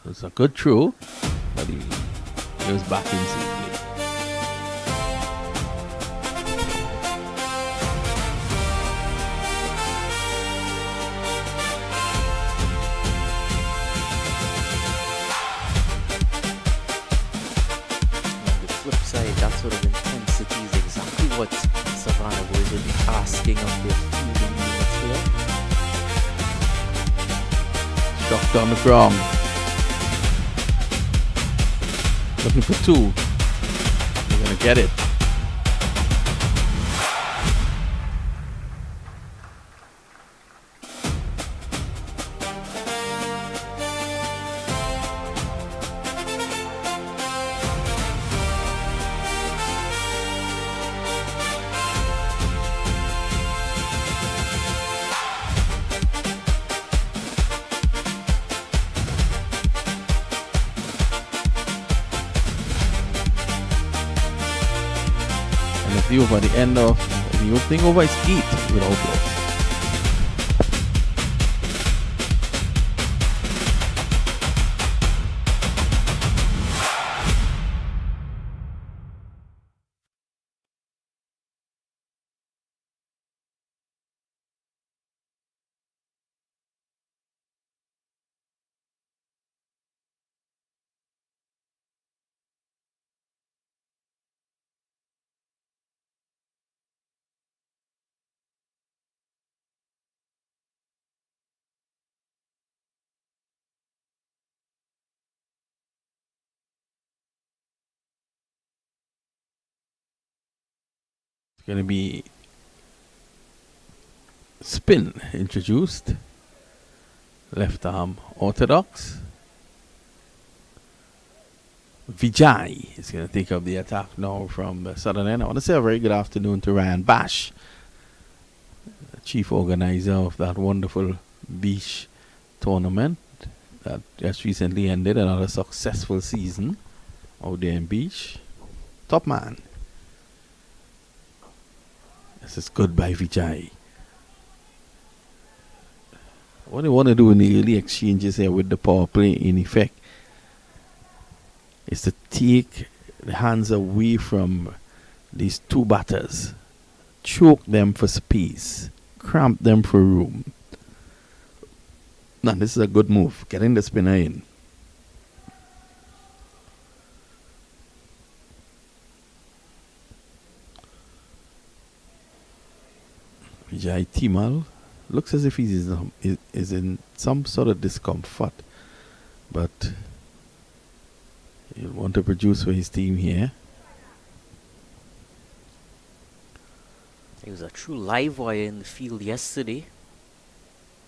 It's a good throw, but he goes back in safely. That sort of intensity is exactly what Savannah boys will be asking of their fielding units here. Shocked on the ground. Looking for 2. They're going to get it. The over the end of the opening over is 8 without loss. It's going to be spin introduced. Left arm orthodox. Vijay is going to take up the attack now from the southern end. I want to say a very good afternoon to Ryan Bash, the chief organizer of that wonderful beach tournament that just recently ended. Another successful season out there in Beach. Top man. This is good by Vijay. What they want to do in the early exchanges here with the power play in effect is to take the hands away from these two batters, choke them for space, cramp them for room. Now this is a good move, getting the spinner in. Vijay Timal looks as if he is in some sort of discomfort, but he'll want to produce for his team here. He was a true live wire in the field yesterday.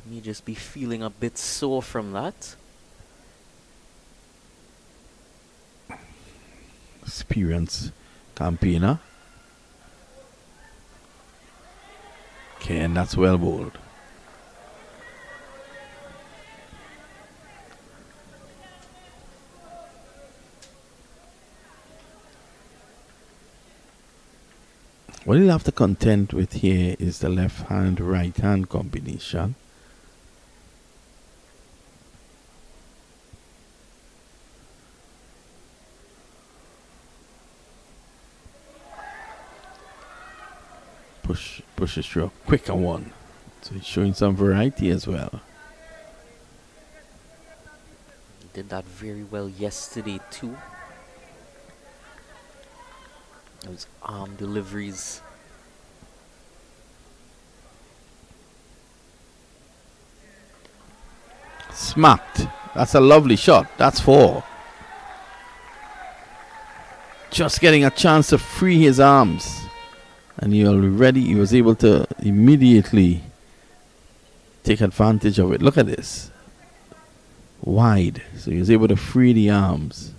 May just be feeling a bit sore from that. Experienced campaigner. Okay, and that's well bowled. What he'll have to contend with here is the left hand, right hand combination. Pushes through a quicker one. So he's showing some variety as well. He did that very well yesterday too. Those arm deliveries. Smacked. That's a lovely shot. That's 4. Just getting a chance to free his arms. And he was able to immediately take advantage of it. Look at this. Wide. So he was able to free the arms.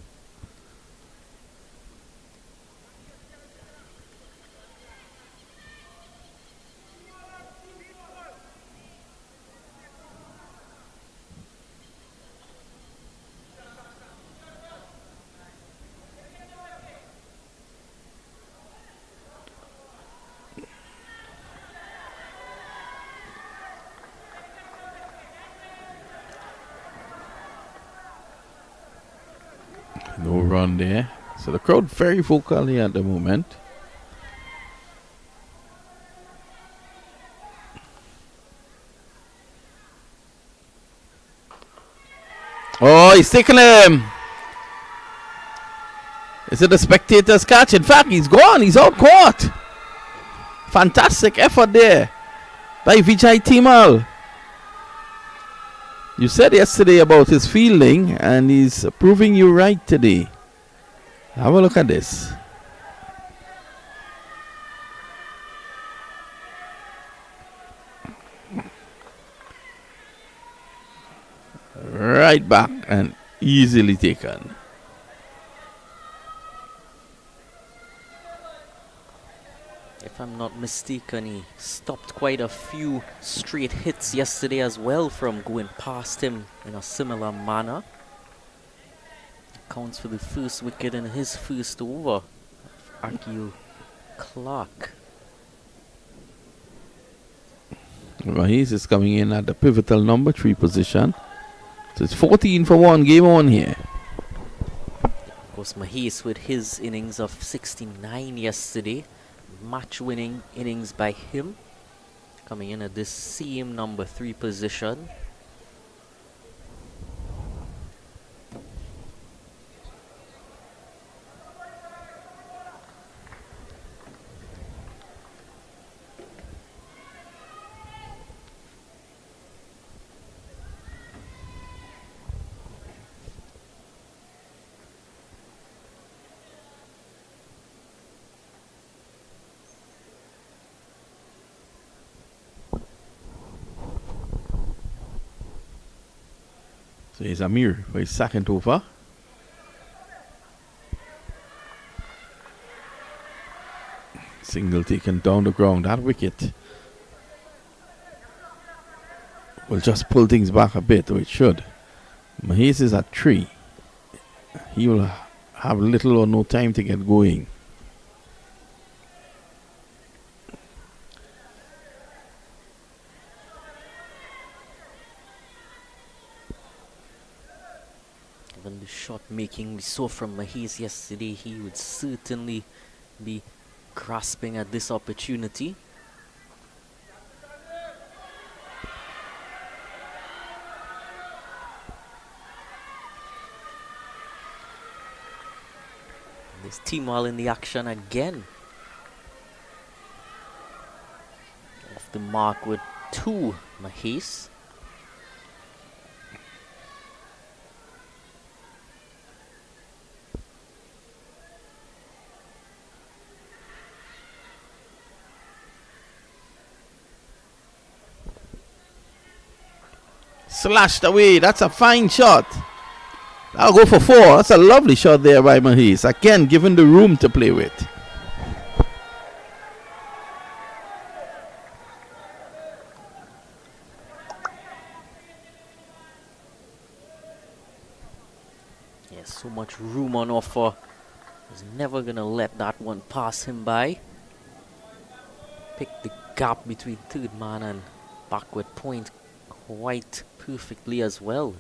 No run there. So the crowd very vocal here at the moment. Oh, he's taking him. Is it the spectator's catch? In fact, he's gone. He's out caught. Fantastic effort there by Vijay Timal. You said yesterday about his fielding, and he's proving you right today. Have a look at this. Right back and easily taken. If I'm not mistaken, he stopped quite a few straight hits yesterday as well from going past him in a similar manner. Counts for the first wicket in his first over. Akil Clark. Mahis is coming in at the pivotal number 3 position. So it's 14 for 1, game on here. Of course, Mahis with his innings of 69 yesterday. Match-winning innings by him. Coming in at this same number 3 position. So here's Amir for his second over. Single taken down the ground. That wicket will just pull things back a bit, or it should. Mahis is at 3. He will have little or no time to get going. Given the shot making we saw from Mahis yesterday, he would certainly be grasping at this opportunity. This Timal in the action again. Off the mark with 2, Mahis. Slashed away. That's a fine shot. I'll go for 4. That's a lovely shot there by Mahis. Again, given the room to play with. Yes, so much room on offer. He's never going to let that one pass him by. Pick the gap between third man and backward point quite perfectly as well.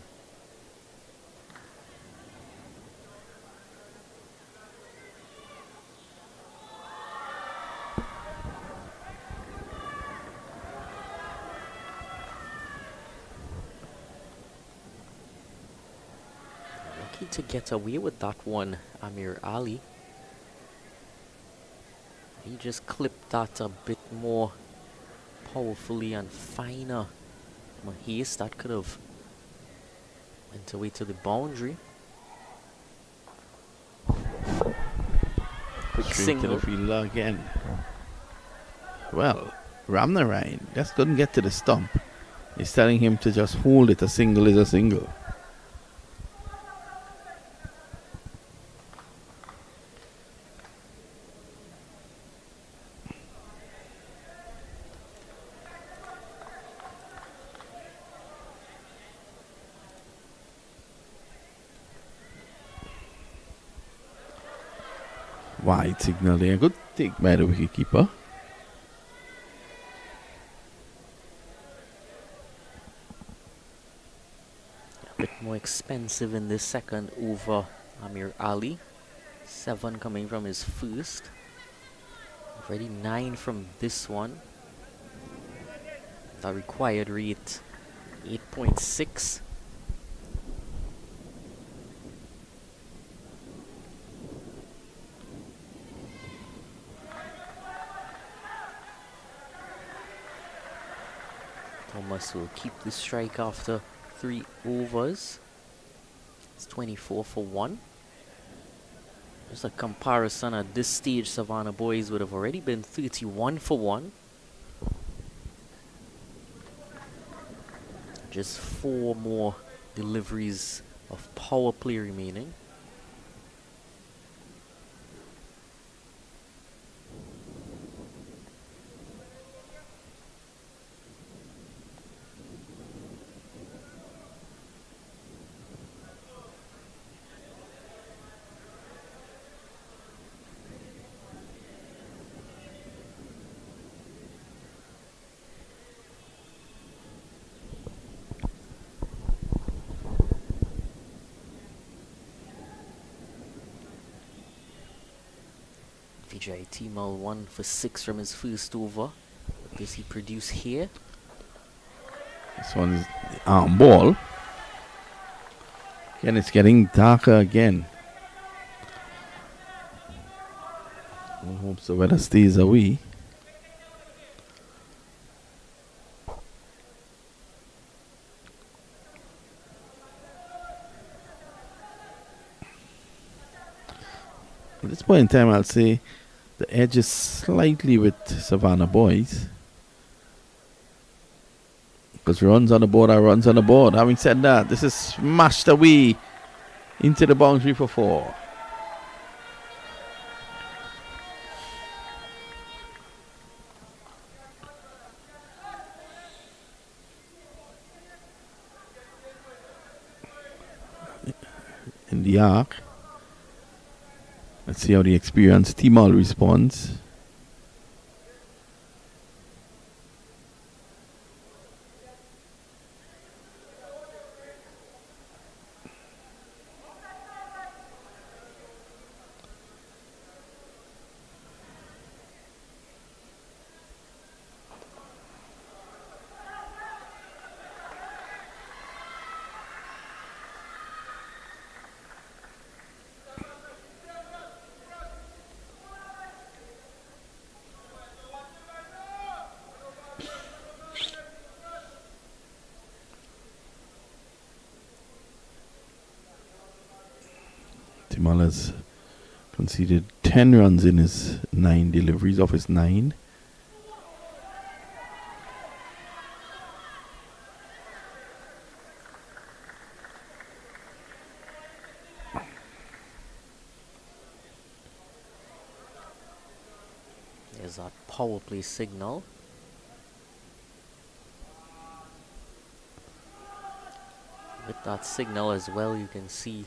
Lucky to get away with that one, Amir Ali. He just clipped that a bit more powerfully and finer. Mahis, that could have went away to the boundary. Quick Straight single. to the fielder again. Well, Ramnarine just couldn't get to the stump. He's telling him to just hold it. A single is a single. Wide signal there. Good take by the wicketkeeper. A bit more expensive in this second over Amir Ali. 7 coming from his first. Already 9 from this one. The required rate 8.6. Thomas will keep the strike after 3 overs. It's 24 for 1. Just a comparison at this stage, Savannah boys would have already been 31 for 1. Just 4 more deliveries of power play remaining. Vijay Timal 1 for 6 from his first over. What does he produce here? This one is the arm ball. Again, it's getting darker again. I hope the weather stays away. At this point in time, I'll say the edge is slightly with Savannah boys. Because runs on the board are runs on the board. Having said that, this is smashed away into the boundary for 4. in the arc. Let's see how the experienced Timol responds. Timol has conceded 10 runs in his 9 deliveries of his 9. There's that power play signal. With that signal as well, you can see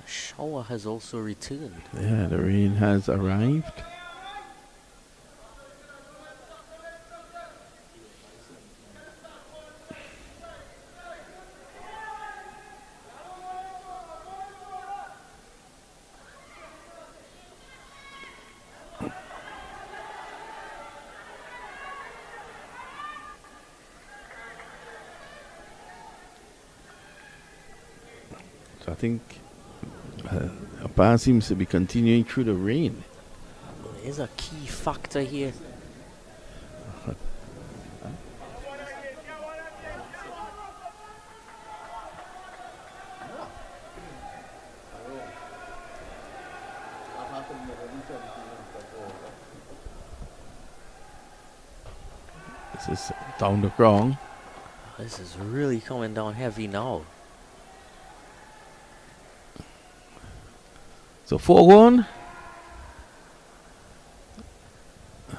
a shower has also returned. Yeah, the rain has arrived. So I think Abba seems to be continuing through the rain. There's a key factor here. This is down the ground. This is really coming down heavy now. So 4-1.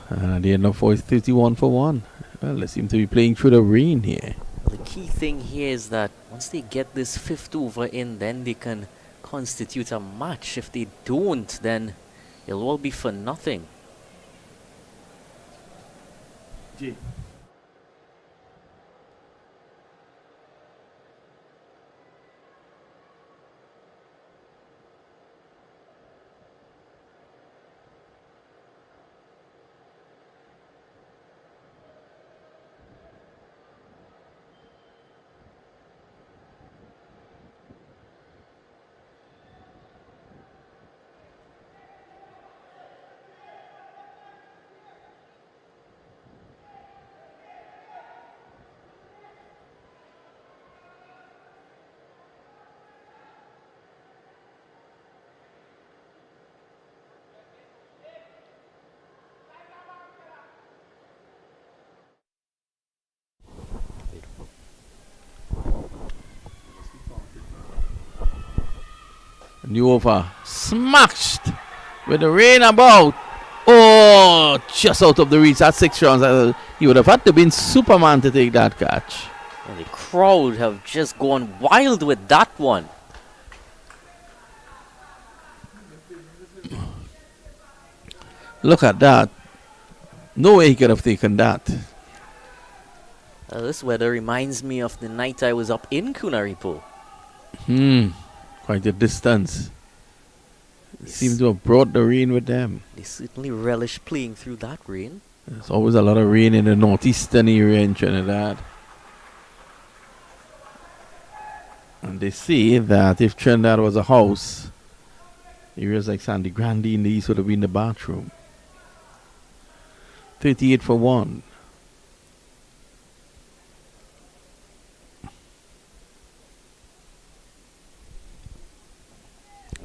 And the end of 31 for 1. Well, they seem to be playing through the rain here. The key thing here is that once they get this 5th over in, then they can constitute a match. If they don't, then it'll all be for nothing. New over smashed with the rain about. Oh, just out of the reach. That's 6 runs. He would have had to been Superman to take that catch. And the crowd have just gone wild with that one. Look at that. No way he could have taken that. This weather reminds me of the night I was up in Cunaripo. Quite a distance. Seem to have brought the rain with them. They certainly relish playing through that rain. There's always a lot of rain in the northeastern area in Trinidad. And they say that if Trinidad was a house, areas like Sandy Grande in the east would have been the bathroom. 38 for 1.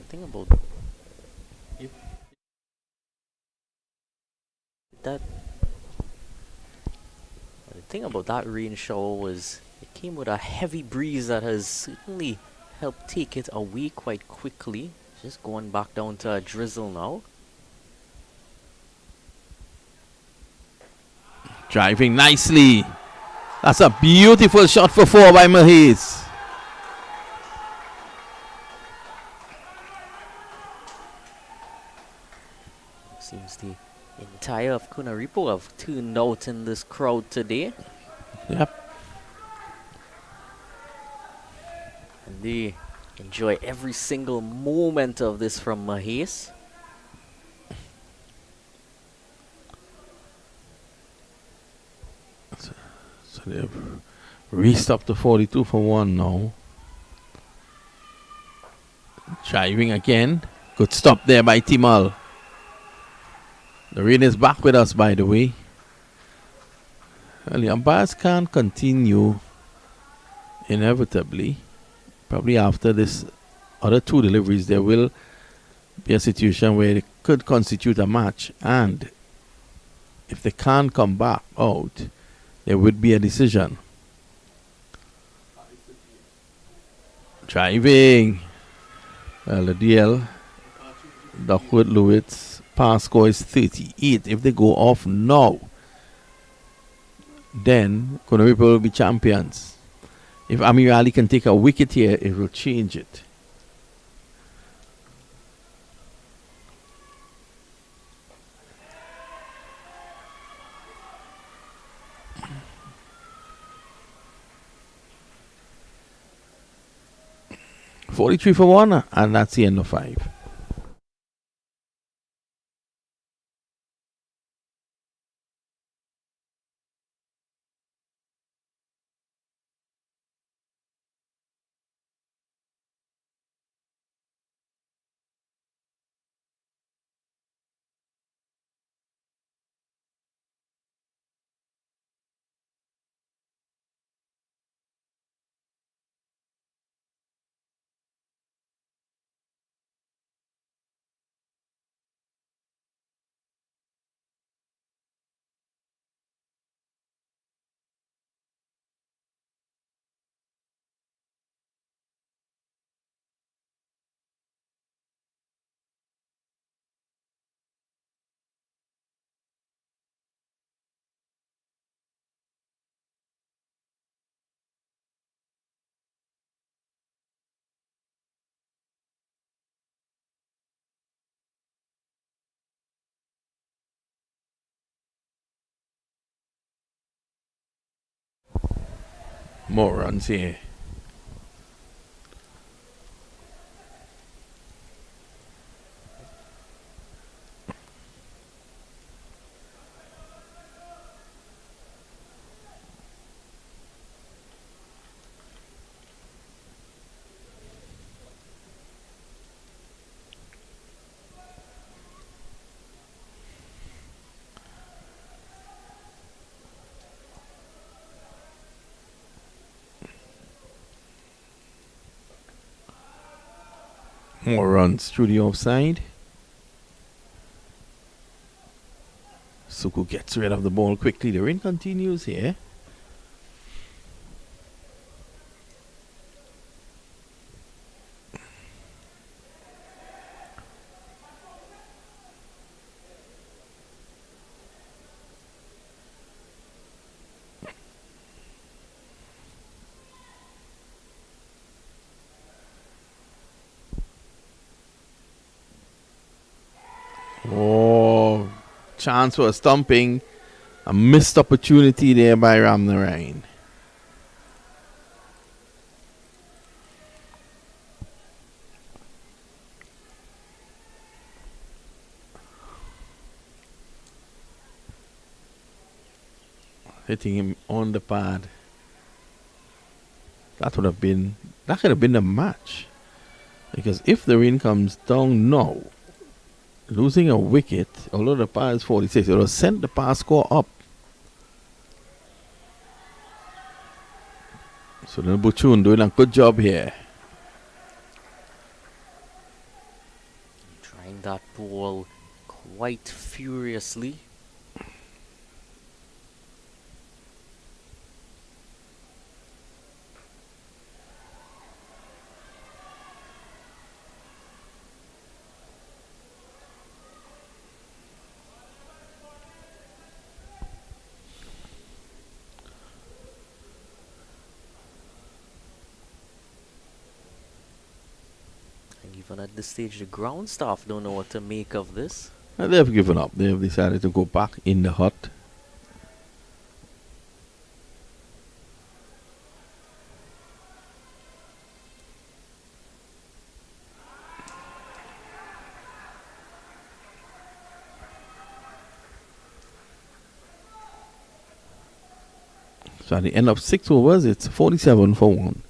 Think about that. The thing about that rain shower was it came with a heavy breeze that has certainly helped take it away quite quickly. Just going back down to a drizzle now. Driving nicely. That's a beautiful shot for 4 by Mahiz. Seems the entire of Cunaripo have tuned out in this crowd today. Yep. And they enjoy every single moment of this from Mahes. So they've restopped the 42 for 1 now. Driving again. Good stop there by Timal. The rain is back with us, by the way. Well, the umpires can't continue inevitably. Probably after this other 2 deliveries, there will be a situation where it could constitute a match. And if they can't come back out, there would be a decision. Driving. Well, the DL, Duckwood Lewis, pass score is 38. If they go off now, then Cunaripo will be champions. If Amirali can take a wicket here, it will change it. $43 for 1, and that's the end of 5. More runs here. More runs through the offside. Suku gets rid of the ball quickly. The rain continues here. Oh, chance for a stumping. A missed opportunity there by Ramnarain. Hitting him on the pad. That could have been the match. Because if the rain comes down now, losing a wicket, although the par is 46, it will send the par score up. So the Buchun doing a good job here. Trying that ball quite furiously. And even at this stage, the ground staff don't know what to make of this. They have given up. They have decided to go back in the hut. So at the end of 6 overs, it's 47 for 1.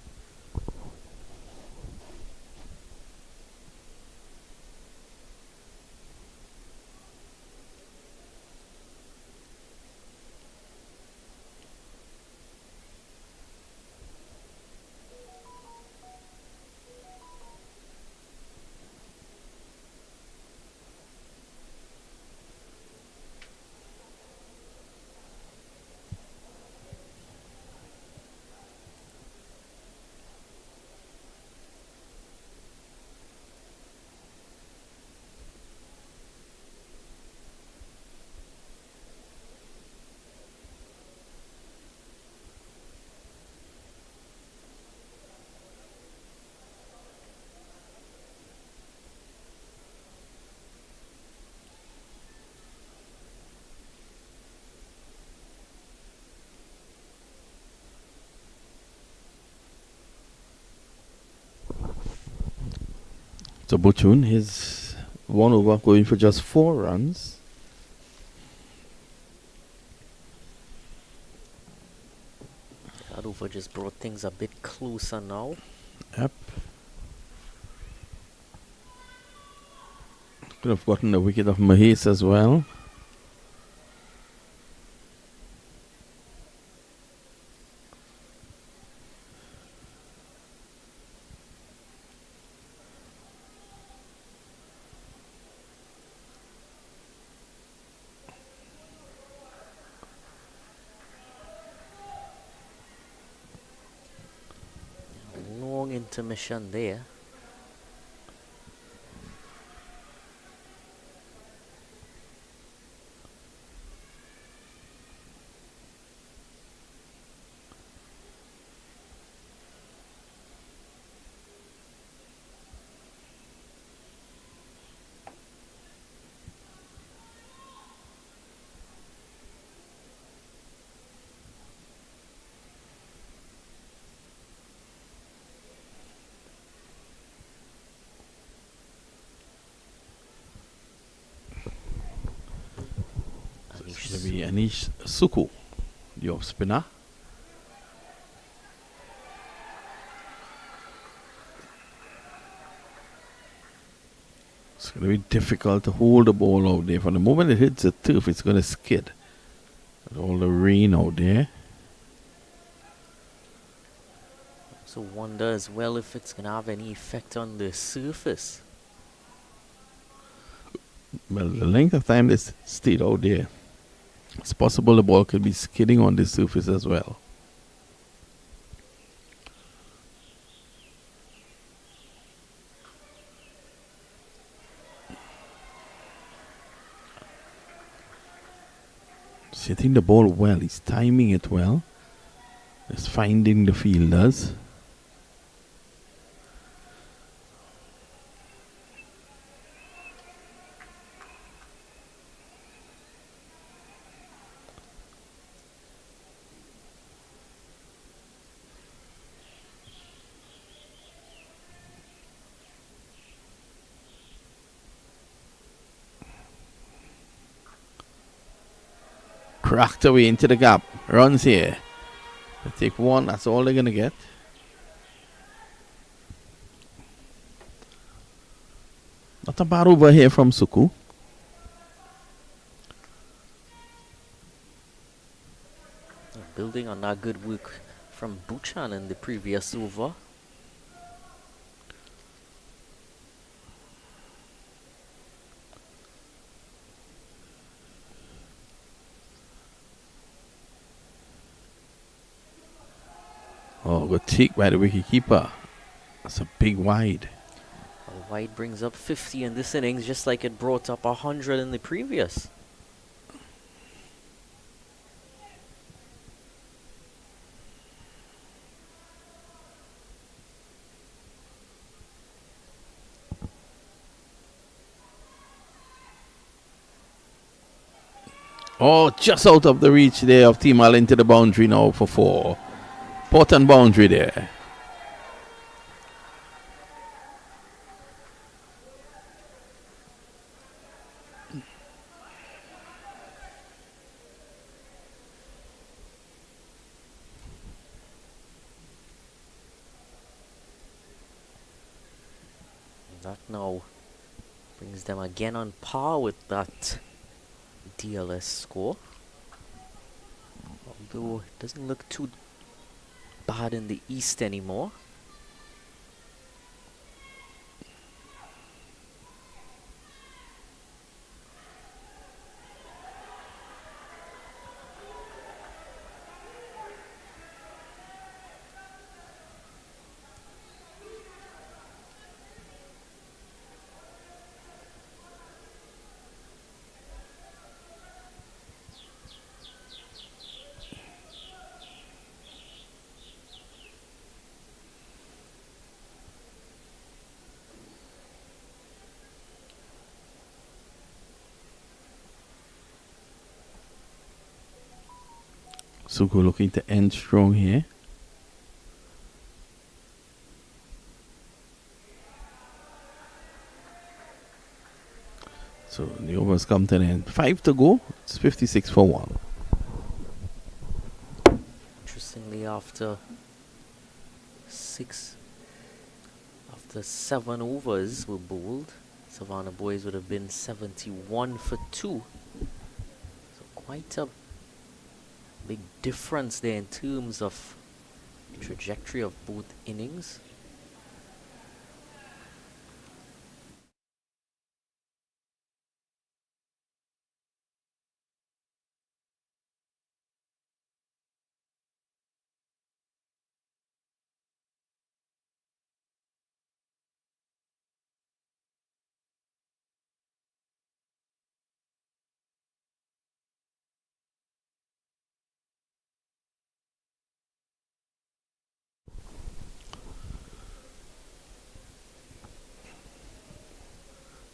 So Butchun, his 1 over going for just 4 runs. That over just brought things a bit closer now. Yep. Could have gotten the wicket of Mahesh as well. Long intermission there. It's going to be Anish Suku, the off spinner. It's going to be difficult to hold the ball out there. From the moment it hits the turf, it's going to skid. With all the rain out there. So wonder as well if it's gonna have any effect on the surface. Well, the length of time this stayed out there, it's possible the ball could be skidding on the surface as well. He's hitting the ball well. He's timing it well. He's finding the fielders. Cracked away into the gap. Runs here. They take 1. That's all they're going to get. Not a bad over here from Suku. Building on that good work from Buchan in the previous over. Oh, good take by the wicketkeeper. That's a big wide. A wide brings up 50 in this innings, just like it brought up 100 in the previous. Oh, just out of the reach there of Timal into the boundary now for 4. Important boundary there. That now brings them again on par with that DLS score. Although it doesn't look too bad in the East anymore. Suko looking to end strong here. So the overs come to an end. 5 to go. It's 56 for 1. Interestingly, after 7 overs were bowled, Savannah boys would have been 71 for 2. So quite a big difference there in terms of trajectory of both innings.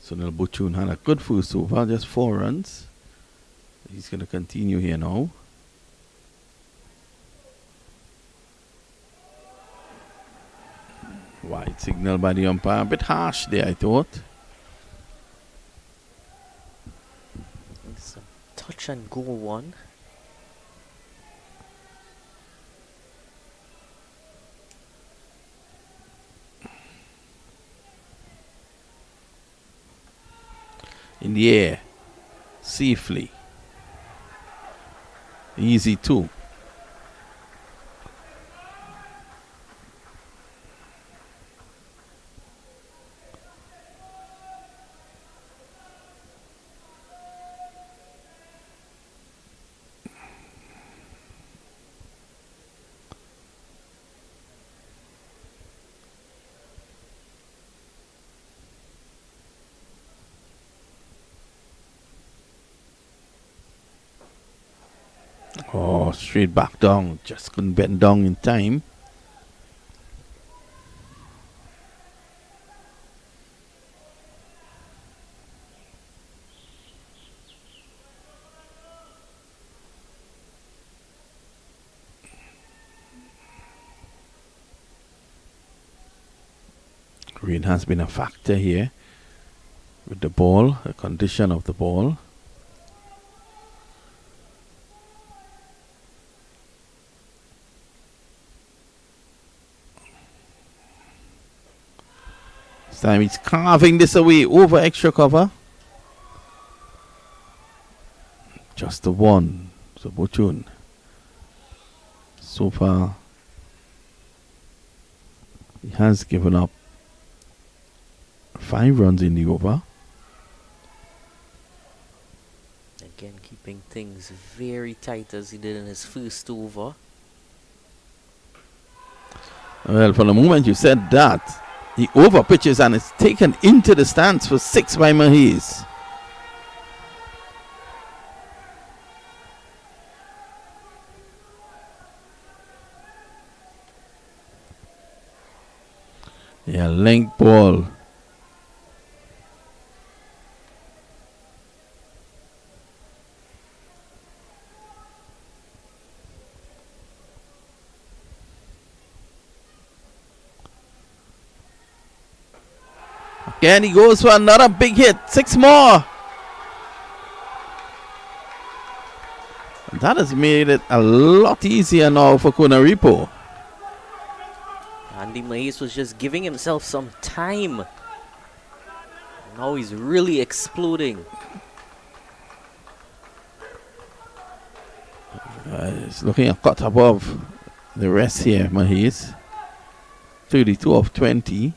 Sunil Buchun had a good first over, just 4 runs. He's going to continue here now. Wide signal by the umpire. A bit harsh there, I thought. It's a touch and go one. In the air. Safely. Easy too. Oh, straight back down. Just couldn't bend down in time. Rain has been a factor here with the ball, the condition of the ball. This time he's carving this away over extra cover. Just the one. So Bochun. So far, he has given up 5 runs in the over. Again, keeping things very tight as he did in his first over. Well, for the moment you said that, he over pitches and it's taken into the stands for 6 by Mahiz. Yeah, length ball. And he goes for another big hit. 6 more. That has made it a lot easier now for Cunaripo. Andy Mays was just giving himself some time. Now he's really exploding. He's looking a cut above the rest here, Mahiz. 32 of 20.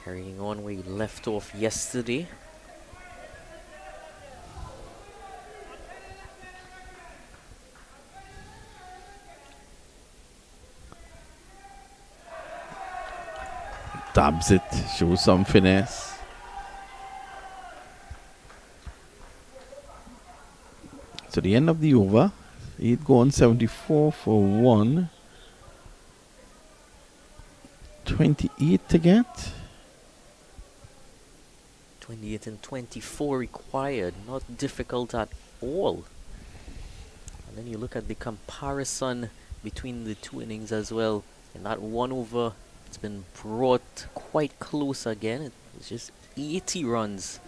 Carrying on where he left off yesterday. Dabs it, shows some finesse. So the end of the over, 8 gone, 74 for 1. 28 to get. 28 and 24 required. Not difficult at all. And then you look at the comparison between the two innings as well. In that one over, it's been brought quite close again. It was just 80 runs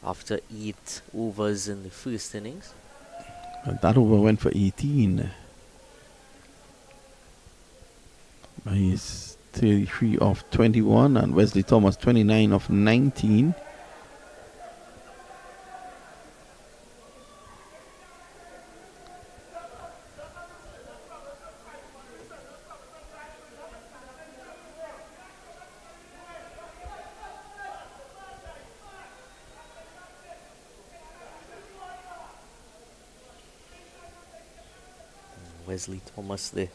after 8 overs in the first innings. And that over went for 18. He's 33 of 21 and Wesley Thomas 29 of 19. Wesley Thomas, the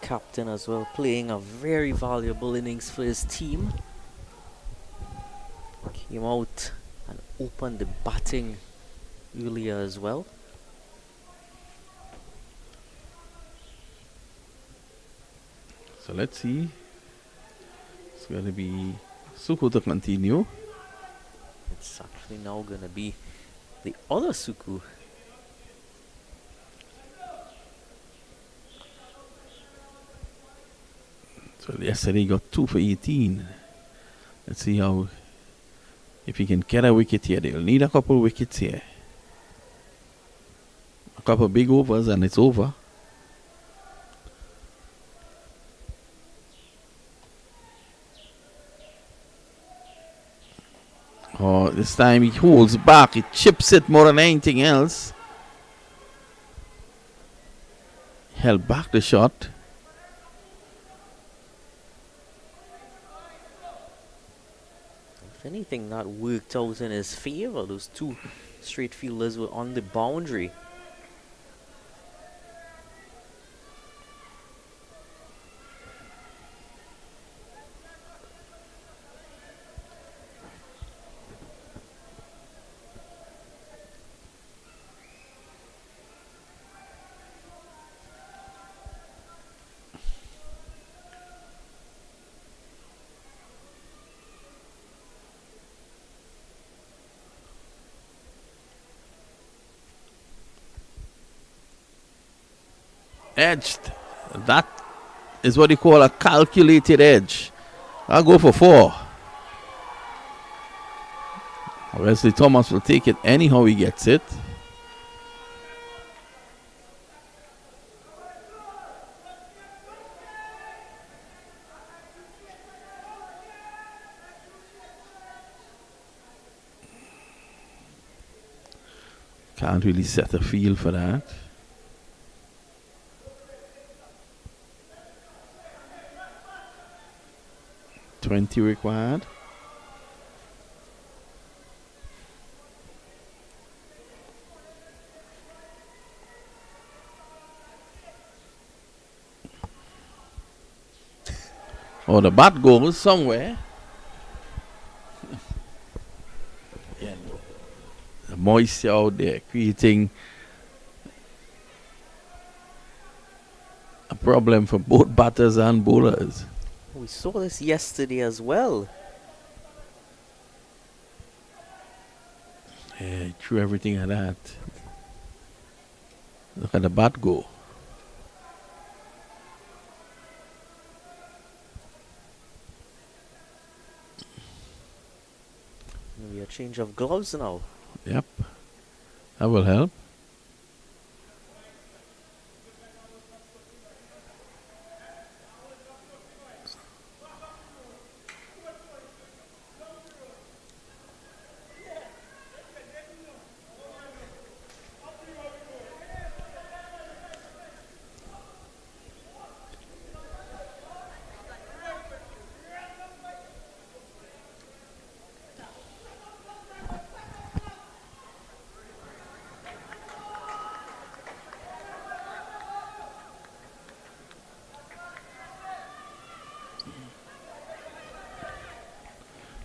captain as well, playing a very valuable innings for his team. Came out and opened the batting earlier as well. So let's see. It's going to be Suku to continue. It's actually now going to be the other Suku. So yesterday he got 2 for 18. Let's see how, if he can get a wicket here. They'll need a couple wickets here. A couple big overs and it's over. Oh, this time he holds back. He chips it more than anything else. Held back the shot. If anything, that worked out in his favor. Those two straight fielders were on the boundary. Edged. That is what you call a calculated edge. I'll go for 4. Wesley Thomas will take it anyhow he gets it. Can't really set a feel for that. $20 required. Oh, the bat goes somewhere. Yeah, the moisture out there creating a problem for both batters and bowlers. We saw this yesterday as well. Yeah, he threw everything at that. Look at the bat go. Maybe a change of gloves now. Yep. That will help.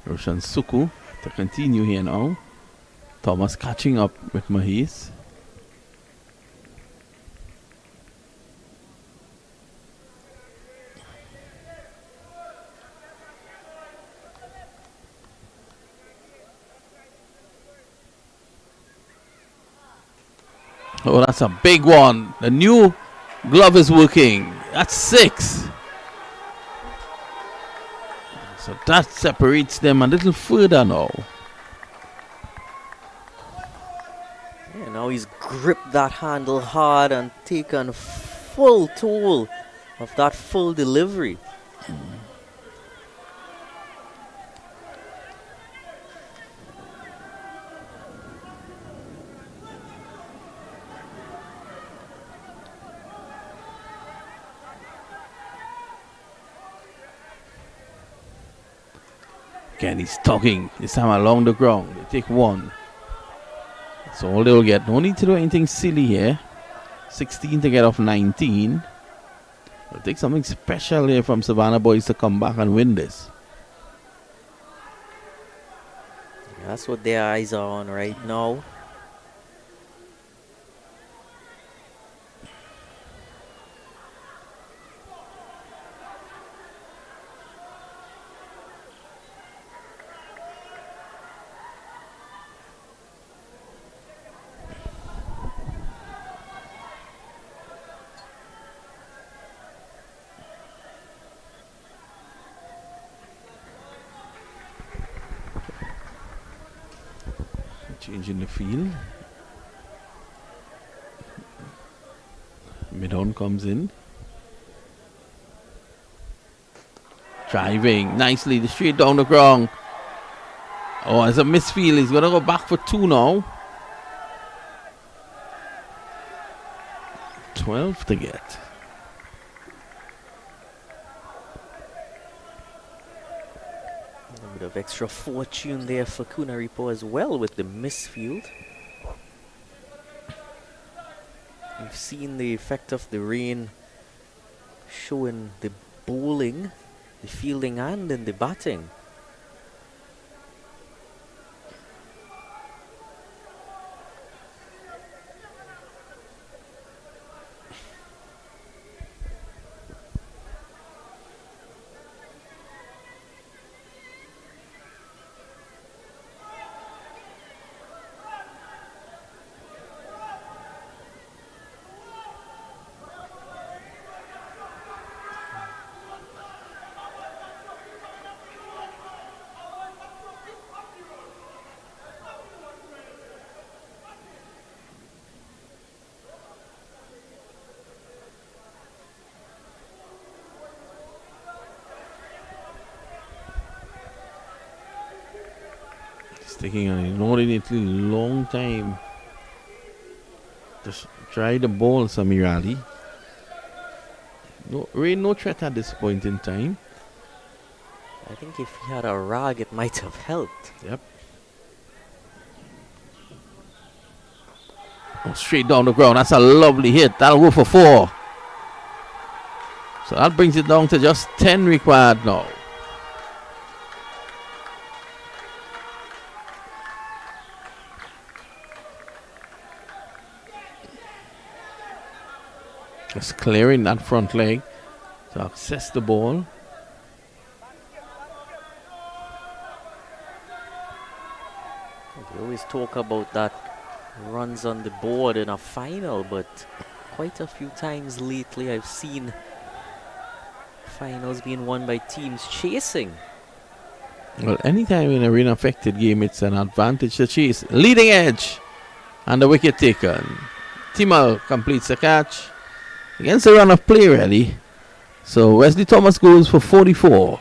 Roshan Suku to continue here now. Thomas catching up with Mahis. Oh, that's a big one. The new glove is working. That's 6. So that separates them a little further now. Yeah, now he's gripped that handle hard and taken full toll of that full delivery. Again, he's tugging. This time along the ground. They take 1. That's all they'll get. No need to do anything silly here. 16 to get off 19. It'll take something special here from Savannah boys to come back and win this. That's what their eyes are on right now. Changing the field. Midon comes in. Driving nicely, straight down the ground. Oh, it's a misfield. He's going to go back for 2 now. 12 to get. A bit of extra fortune there for Cunaripo as well with the misfield. We've seen the effect of the rain showing the bowling, the fielding and in the batting. It's taking an inordinately long time. Just try the ball, Samirali. No threat at this point in time. I think if he had a rag, it might have helped. Yep. Oh, straight down the ground. That's a lovely hit. That'll go for 4. So that brings it down to just 10 required now. Just clearing that front leg to access the ball. We always talk about that runs on the board in a final, but quite a few times lately I've seen finals being won by teams chasing. Well, anytime in a rain-affected game, it's an advantage to chase. Leading edge. And the wicket taken. Timal completes the catch. Against the run of play, really. So Wesley Thomas goes for 44.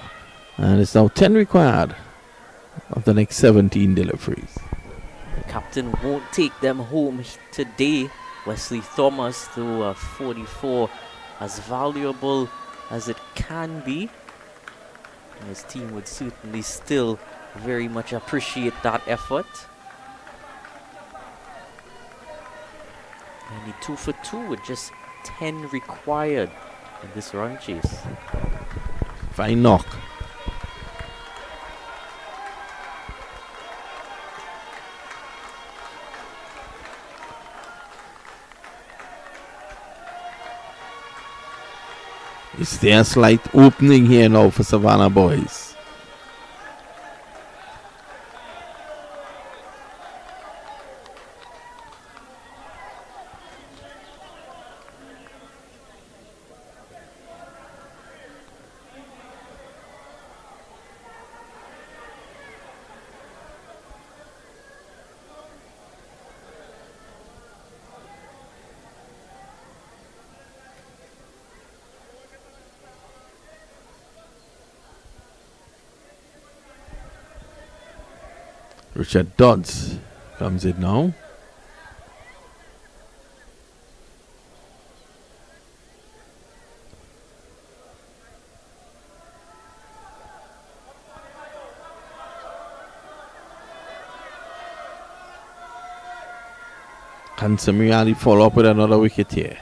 And it's now 10 required of the next 17 deliveries. The captain won't take them home today. Wesley Thomas, though a 44 as valuable as it can be. And his team would certainly still very much appreciate that effort. Only 2 for 2 with just 10 required in this run chase. Fine knock. Is there a slight opening here now for Savannah boys? Richard Dodds comes in now. Can Samiali follow up with another wicket here?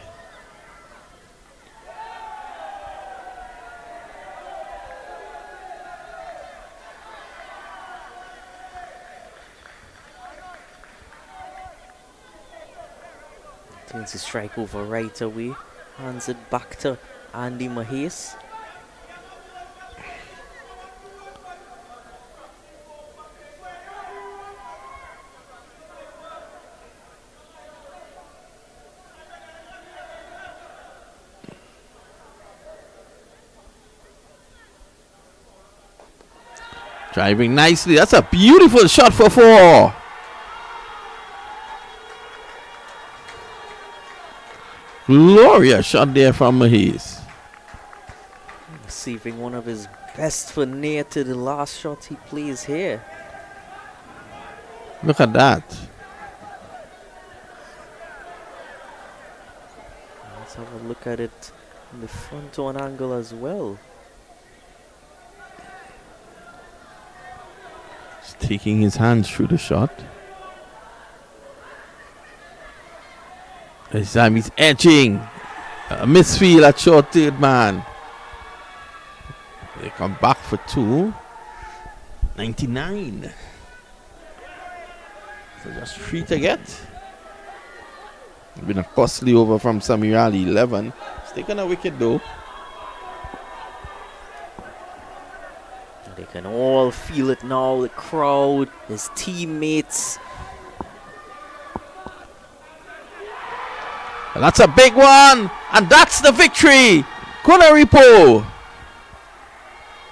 Turns the strike over right away. Hands it back to Andy Mahes. Driving nicely. That's a beautiful shot for 4. Glorious shot there from Mahes. Receiving one of his best for near to the last shot he plays here. Look at that. Let's have a look at it in the front on angle as well. He's taking his hands through the shot. This time he's edging. A misfield at short third man. They come back for 2. 99. So just 3 to get. It's been a costly over from Samirali. 11. He's taken a wicket though. They can all feel it now, the crowd, his teammates. And that's a big one. And that's the victory. Cunaripo.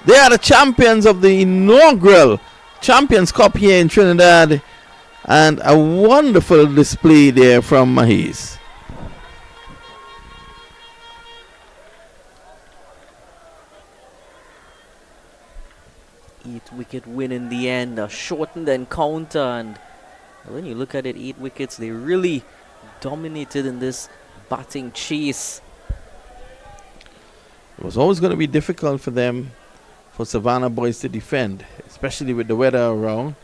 They are the champions of the inaugural Champions Cup here in Trinidad. And a wonderful display there from Mahes. Eight-wicket win in the end, a shortened encounter, and when you look at it, 8 wickets, they really dominated in this batting chase. It was always going to be difficult for them, for Savannah boys to defend, especially with the weather around.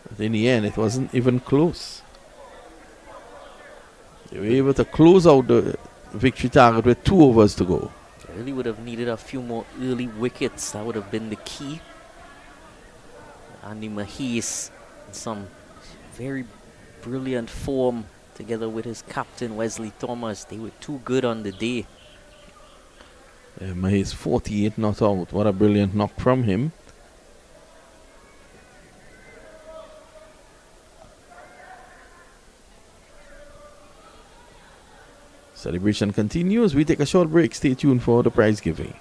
But in the end, it wasn't even close. They were able to close out the victory target with 2 overs to go. They really would have needed a few more early wickets. That would have been the key. Andy Mahes in some very brilliant form together with his captain Wesley Thomas. They were too good on the day. Mahes 48 not out. What a brilliant knock from him. Celebration continues. We take a short break. Stay tuned for the prize giving.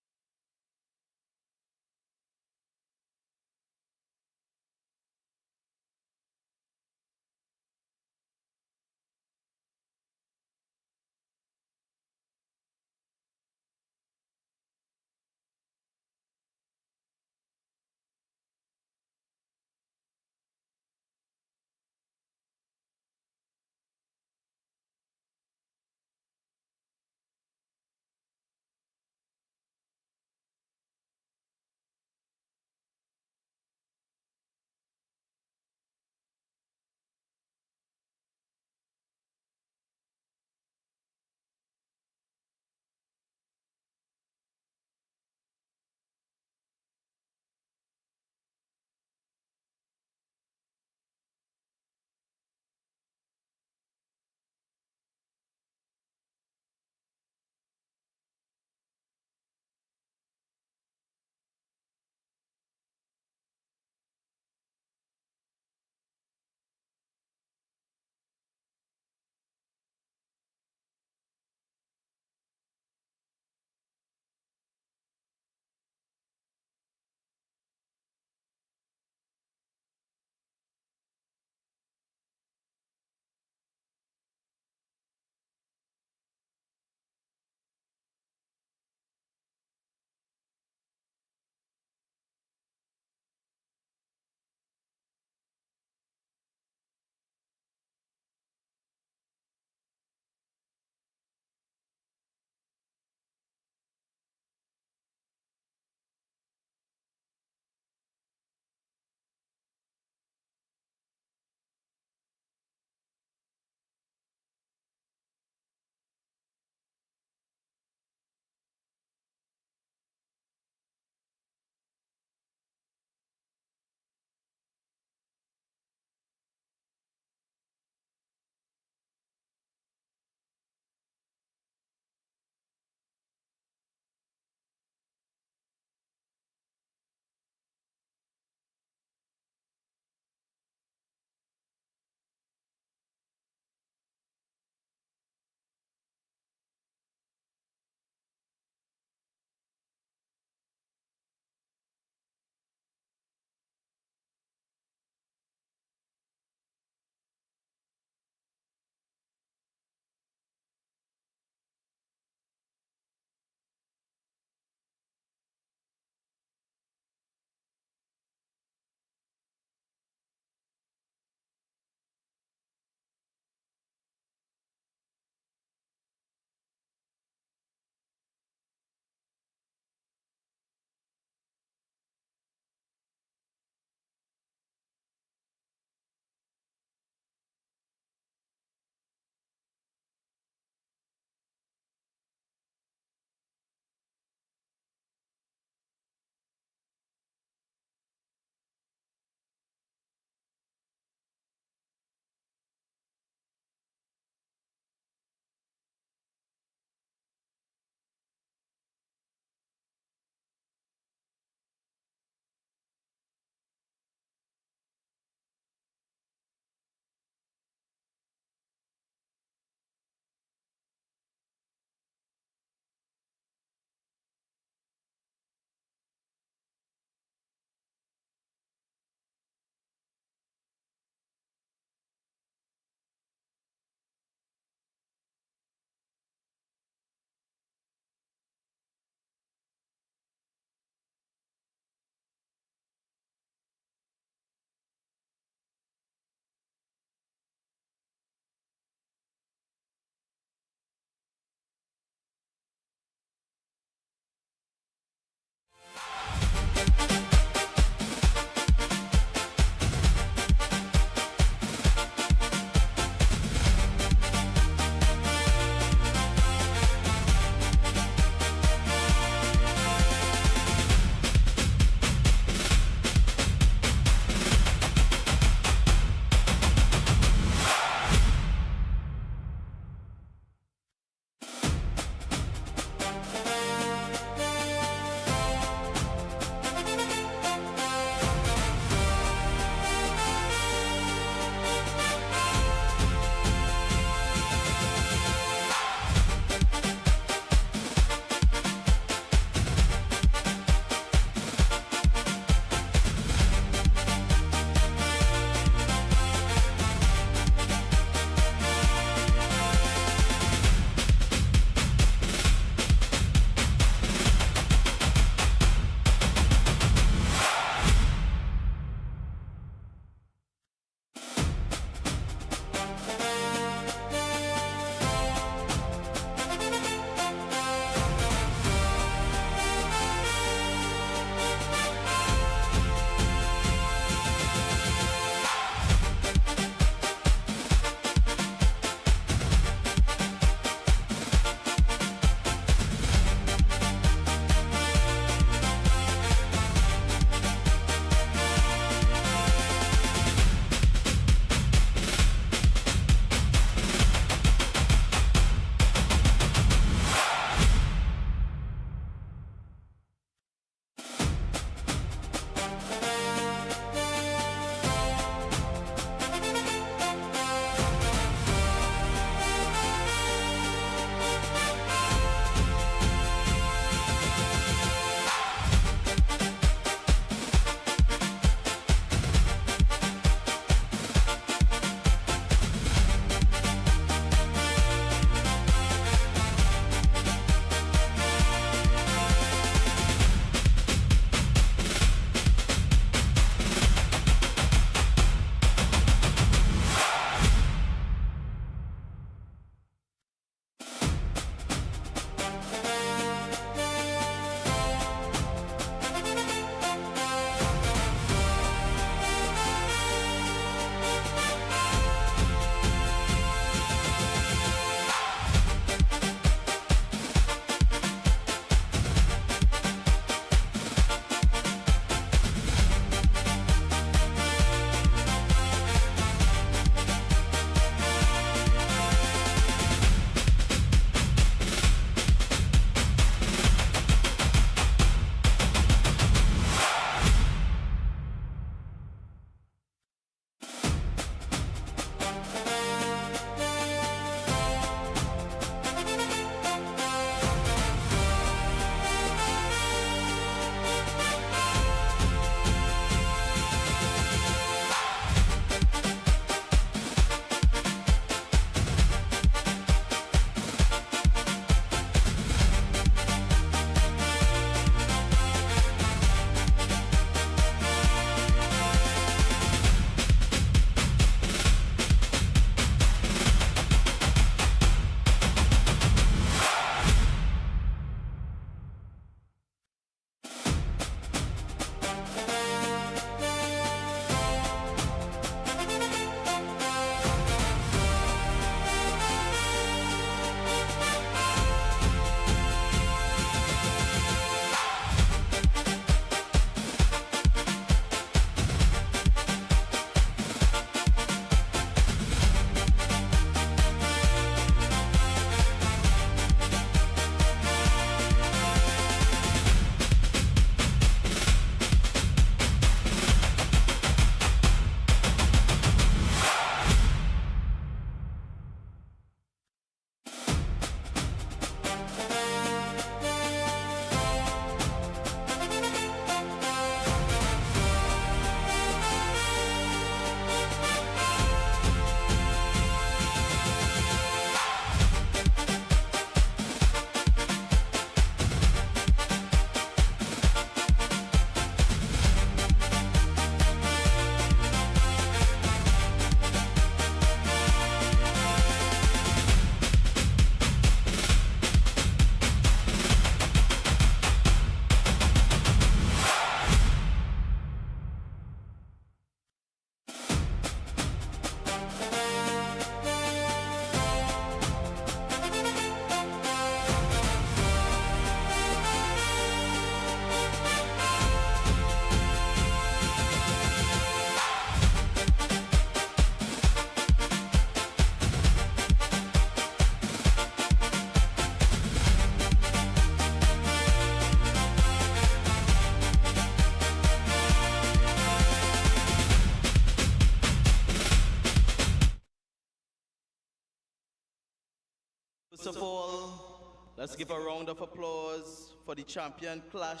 First of all, let's give a round of applause for the Champion Clash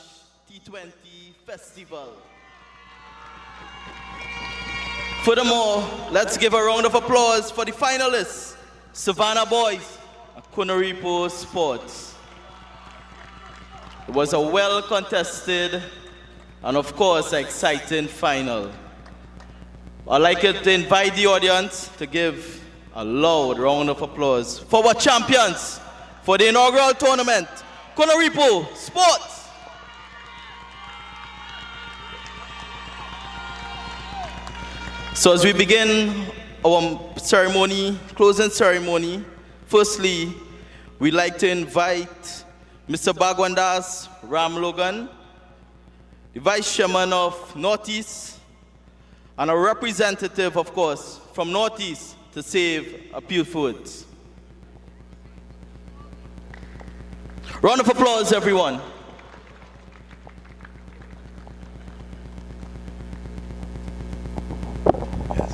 T20 Festival. Furthermore, let's give a round of applause for the finalists, Savannah Boys and Cunaripo Sports. It was a well-contested and, of course, exciting final. I'd like to invite the audience to give a loud round of applause for our champions for the inaugural tournament, Cunaripo Sports. So as we begin our ceremony, closing ceremony, firstly, we'd like to invite Mr. Bagwandas Ram Logan, the Vice Chairman of Northeast, and a representative, of course, from Northeast to say a few words. Round of applause, everyone.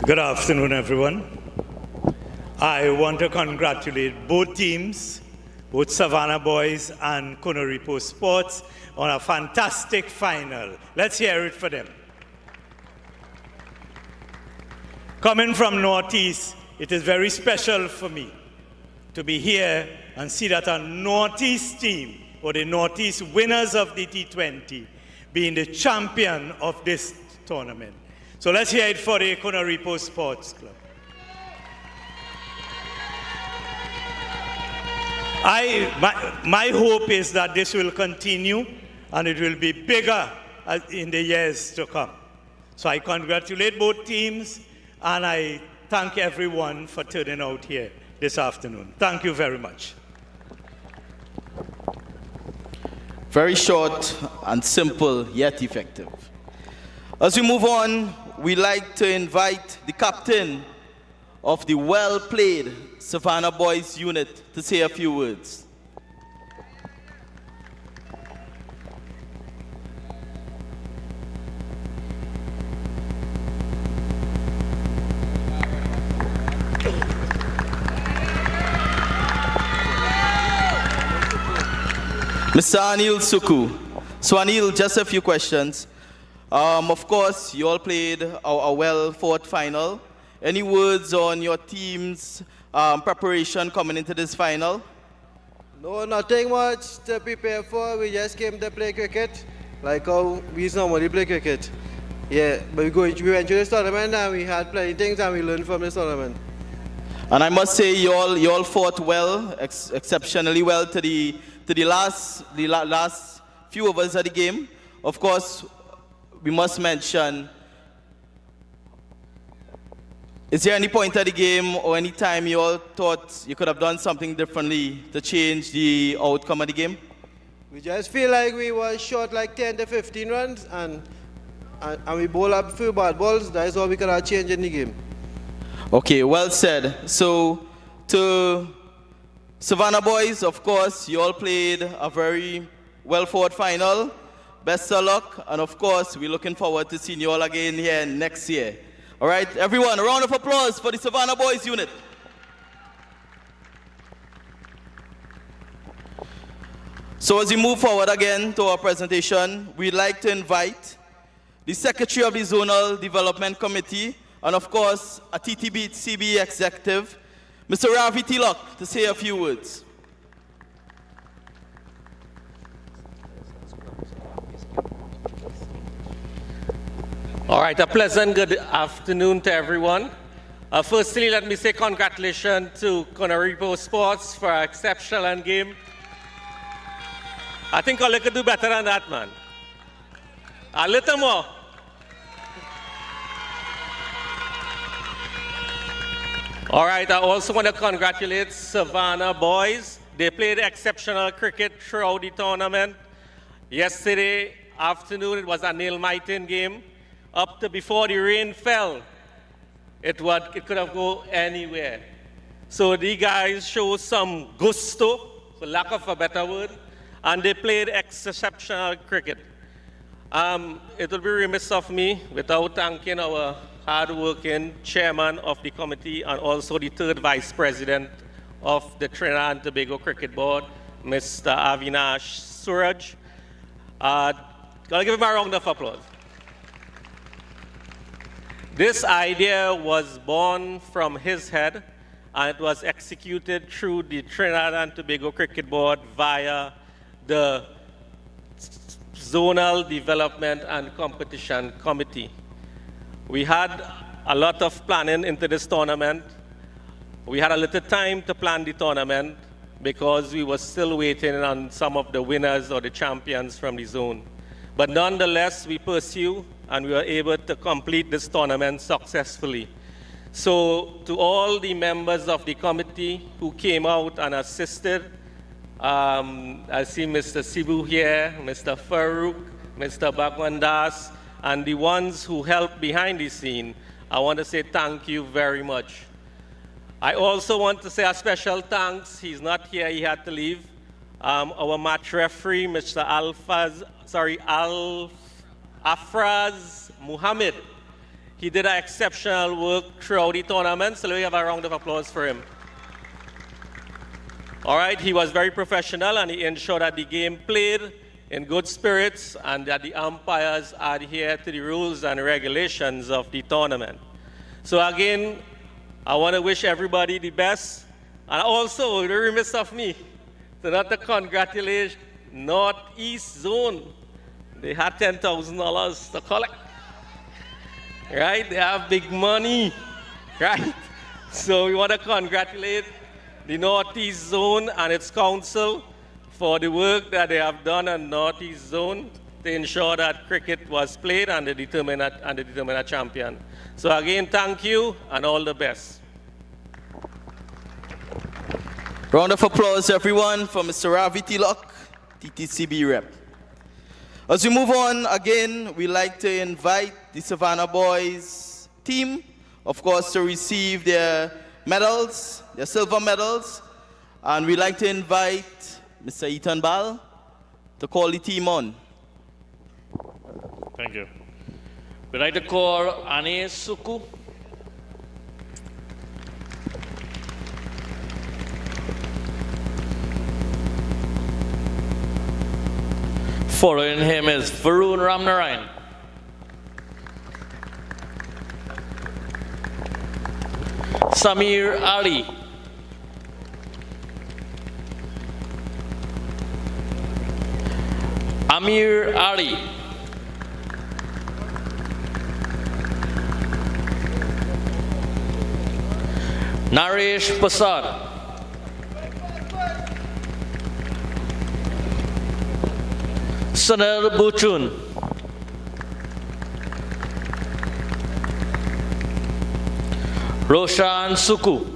Good afternoon, everyone. I want to congratulate both teams, both Savannah Boys and Cunaripo Sports, on a fantastic final. Let's hear it for them. Coming from Northeast, it is very special for me to be here and see that a Northeast team, or the Northeast winners of the T20, being the champion of this tournament. So let's hear it for the Cunaripo Sports Club. My hope is that this will continue and it will be bigger in the years to come. So I congratulate both teams and I thank everyone for turning out here this afternoon. Thank you very much. Very short and simple, yet effective. As we move on, we'd like to invite the captain of the well-played Savannah Boys unit to say a few words. Mr. Anil Suku. So Anil, just a few questions. Of course, you all played a well-fought final. Any words on your team's preparation coming into this final? No, nothing much to prepare for. We just came to play cricket, like how we normally play cricket. Yeah, but we went to this tournament and we had plenty of things and we learned from this tournament. And I must say, you all fought well, exceptionally well to the last few overs of the game. Of course, we must mention, is there any point of the game or any time you all thought you could have done something differently to change the outcome of the game? We just feel like we were short like 10 to 15 runs and we bowl up a few bad balls. That's all we could have changed in the game. Okay, well said. So to Savannah Boys, of course, you all played a very well-fought final. Best of luck, and of course, we're looking forward to seeing you all again here next year. All right, everyone, a round of applause for the Savannah Boys unit. So as we move forward again to our presentation, we'd like to invite the Secretary of the Zonal Development Committee, and of course, a TTCB executive, Mr. Ravi Tilak, to say a few words. All right, a pleasant good afternoon to everyone. Firstly, let me say congratulations to Cunaripo Sports for an exceptional game. I think all could do better than that, man. A little more. All right, I also want to congratulate Savannah Boys. They played exceptional cricket throughout the tournament. Yesterday afternoon, it was a nail-biting game. Up to before the rain fell, it could have gone anywhere. So the guys showed some gusto, for lack of a better word, and they played exceptional cricket. It will be remiss of me without thanking our hard-working chairman of the committee and also the third vice president of the Trinidad and Tobago Cricket Board, Mr. Avinash Suraj. Gotta give him a round of applause. This idea was born from his head, and it was executed through the Trinidad and Tobago Cricket Board via the Zonal Development and Competition Committee. We had a lot of planning into this tournament. We had a little time to plan the tournament because we were still waiting on some of the winners or the champions from the zone. But nonetheless, we pursued and we were able to complete this tournament successfully. So to all the members of the committee who came out and assisted, I see Mr. Sibu here, Mr. Farouk, Mr. Bagwandas, and the ones who helped behind the scene, I want to say thank you very much. I also want to say a special thanks. He's not here, he had to leave. Our match referee, Mr. Afraz Muhammad. He did an exceptional work throughout the tournament, so let me have a round of applause for him. All right, he was very professional and he ensured that the game played in good spirits and that the umpires adhere to the rules and regulations of the tournament. So again, I want to wish everybody the best. And also, the remiss of me, to not to congratulate Northeast Zone. They had $10,000 to collect. Right? They have big money. Right? So we want to congratulate the Northeast Zone and its council for the work that they have done in Northeast Zone to ensure that cricket was played and they determine a champion. So again, thank you and all the best. Round of applause, everyone, for Mr. Ravi Tilak, TTCB rep. As we move on, again, we'd like to invite the Savannah boys team, of course, to receive their medals, their silver medals. And we'd like to invite Mr. Ethan Ball to call the team on. Thank you. We'd like to call Ane Suku. Following him is Varun Ramnarayan. Samir Ali. Amir Ali. Naresh Prasad. Sunil Buchun. Roshan Suku.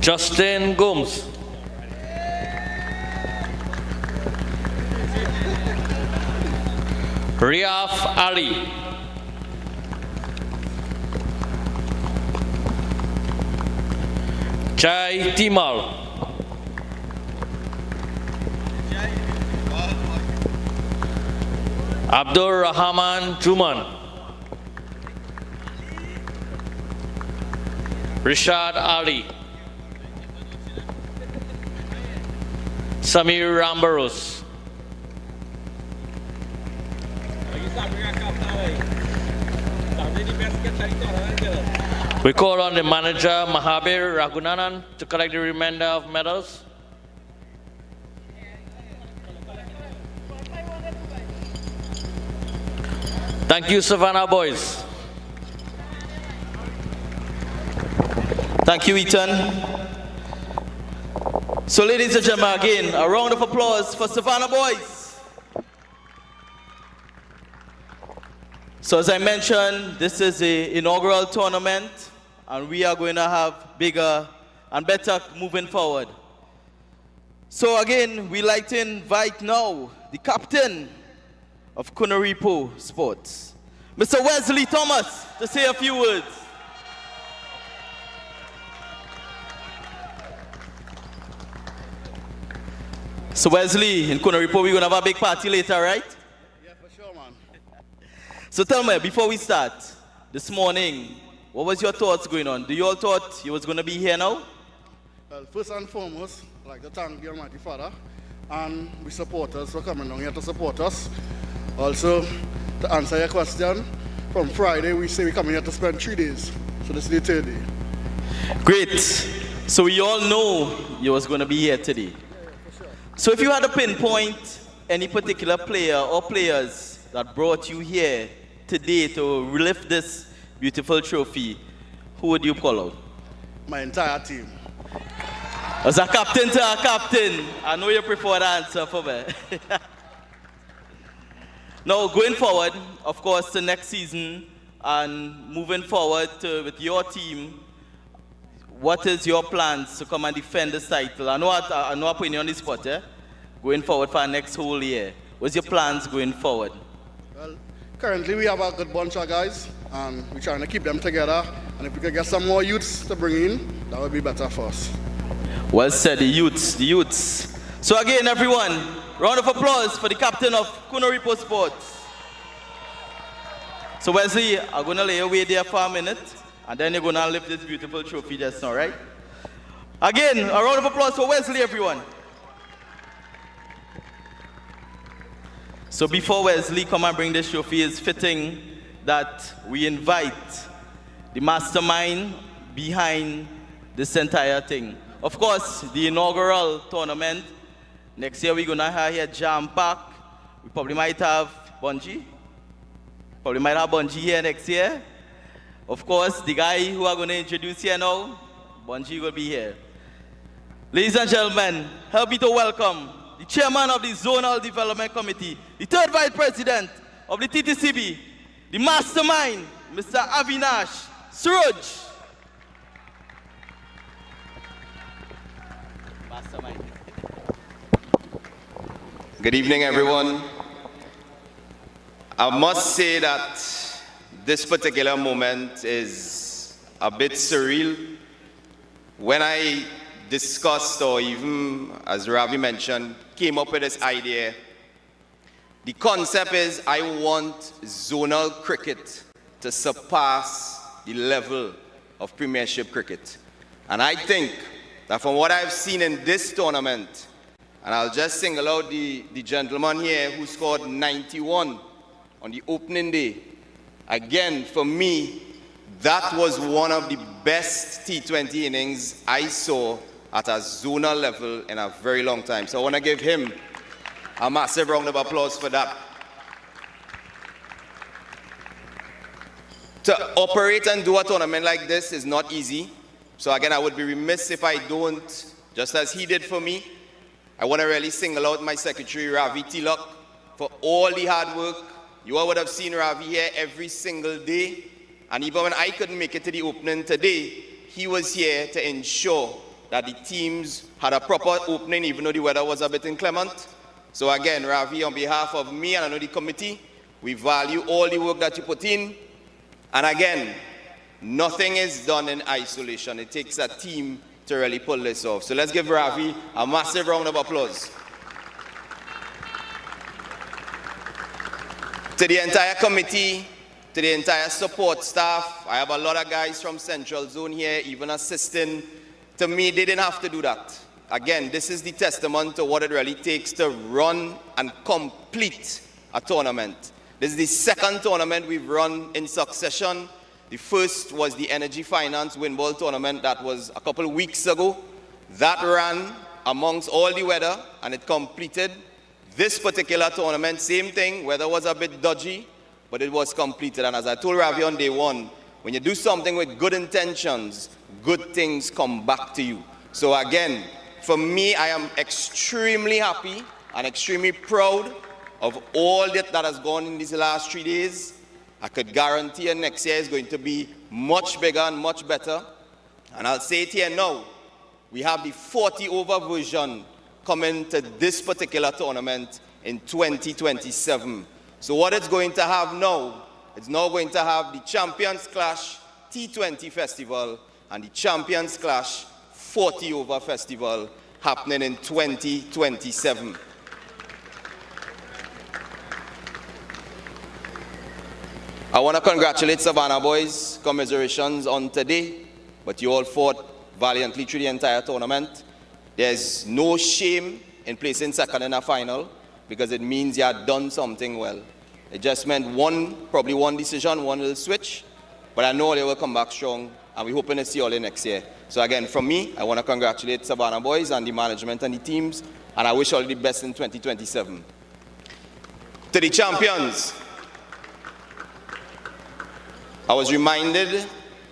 Justin Gomes. Riaf Ali. Jai Timal. Abdul Rahman Juman. Rishad Ali. Samir Rambarus. We call on the manager Mahabir Raghunanan to collect the remainder of medals. Thank you, Savannah boys. Thank you, Ethan. So ladies and gentlemen, again, a round of applause for Savannah boys. So as I mentioned, this is the inaugural tournament, and we are going to have bigger and better moving forward. So again, we'd like to invite now the captain of Cunaripo Sports, Mr. Wesley Thomas, to say a few words. So Wesley, in Cunaripo, we're going to have a big party later, right? Yeah, for sure, man. So tell me, before we start, this morning, what was your thoughts going on? Do you all thought you was going to be here now? Well, first and foremost, I'd like to thank the Almighty Father and we supporters for coming down here to support us. Also, to answer your question, from Friday we say we're coming here to spend 3 days. So this is the third day. Great. So we all know you was going to be here today. Yeah, for sure. So if you had to pinpoint any particular player or players that brought you here today to relift this beautiful trophy, who would you call out? My entire team. As a captain to a captain, I know you prefer the answer for me. Now, going forward, of course, to next season and moving forward with your team, what is your plans to come and defend this title? I know I'm putting you on the spot, eh? Going forward for our next whole year. What's your plans going forward? Well, currently we have a good bunch of guys and we're trying to keep them together. And if we could get some more youths to bring in, that would be better for us. Well said, the youths, the youths. So again, everyone, round of applause for the captain of Cunaripo Sports. So Wesley, I'm going to lay away there for a minute, and then you're going to lift this beautiful trophy just now, right? Again, a round of applause for Wesley, everyone. So before Wesley come and bring this trophy, it's fitting that we invite the mastermind behind this entire thing. Of course, the inaugural tournament, next year we're going to have here Jam Pack. We probably might have Bungie. Probably might have Bungie here next year. Of course, the guy who I'm going to introduce here now, Bungie will be here. Ladies and gentlemen, help me to welcome the chairman of the Zonal Development Committee, the third vice president of the TTCB, the mastermind, Mr. Avinash Suraj. Mastermind. Good evening, everyone. I must say that this particular moment is a bit surreal. When I discussed, or even as Ravi mentioned, came up with this idea, the concept is I want zonal cricket to surpass the level of Premiership cricket. And I think that from what I've seen in this tournament, and I'll just single out the gentleman here who scored 91 on the opening day. Again, for me, that was one of the best T20 innings I saw at a zonal level in a very long time. So I want to give him a massive round of applause for that. To operate and do a tournament like this is not easy. So again, I would be remiss if I don't, just as he did for me. I want to really single out my secretary, Ravi Tilak, for all the hard work. You all would have seen Ravi here every single day. And even when I couldn't make it to the opening today, he was here to ensure that the teams had a proper opening, even though the weather was a bit inclement. So again, Ravi, on behalf of me and I know the committee, we value all the work that you put in. And again, nothing is done in isolation. It takes a team to really pull this off. So let's give Ravi a massive round of applause. To the entire committee, to the entire support staff, I have a lot of guys from Central Zone here, even assisting. To me, they didn't have to do that. Again, this is the testament to what it really takes to run and complete a tournament. This is the second tournament we've run in succession. The first was the Energy Finance Windball tournament that was a couple of weeks ago. That ran amongst all the weather and it completed. This particular tournament, same thing, weather was a bit dodgy, but it was completed. And as I told Ravi on day one, when you do something with good intentions, good things come back to you. So again, for me, I am extremely happy and extremely proud of all that has gone in these last 3 days. I could guarantee you next year is going to be much bigger and much better. And I'll say it here now, we have the 40 over version coming to this particular tournament in 2027. So what it's going to have now, it's now going to have the Champions Clash T20 Festival and the Champions Clash 40 over Festival happening in 2027. I want to congratulate Savannah boys. Commiserations on today, but you all fought valiantly through the entire tournament. There's no shame in placing second in a final because it means you had done something well. It just meant probably one decision, one little switch, but I know they will come back strong, and we're hoping to see all in next year. So again, from me, I want to congratulate Savannah boys and the management and the teams, and I wish all the best in 2027. To the champions, I was reminded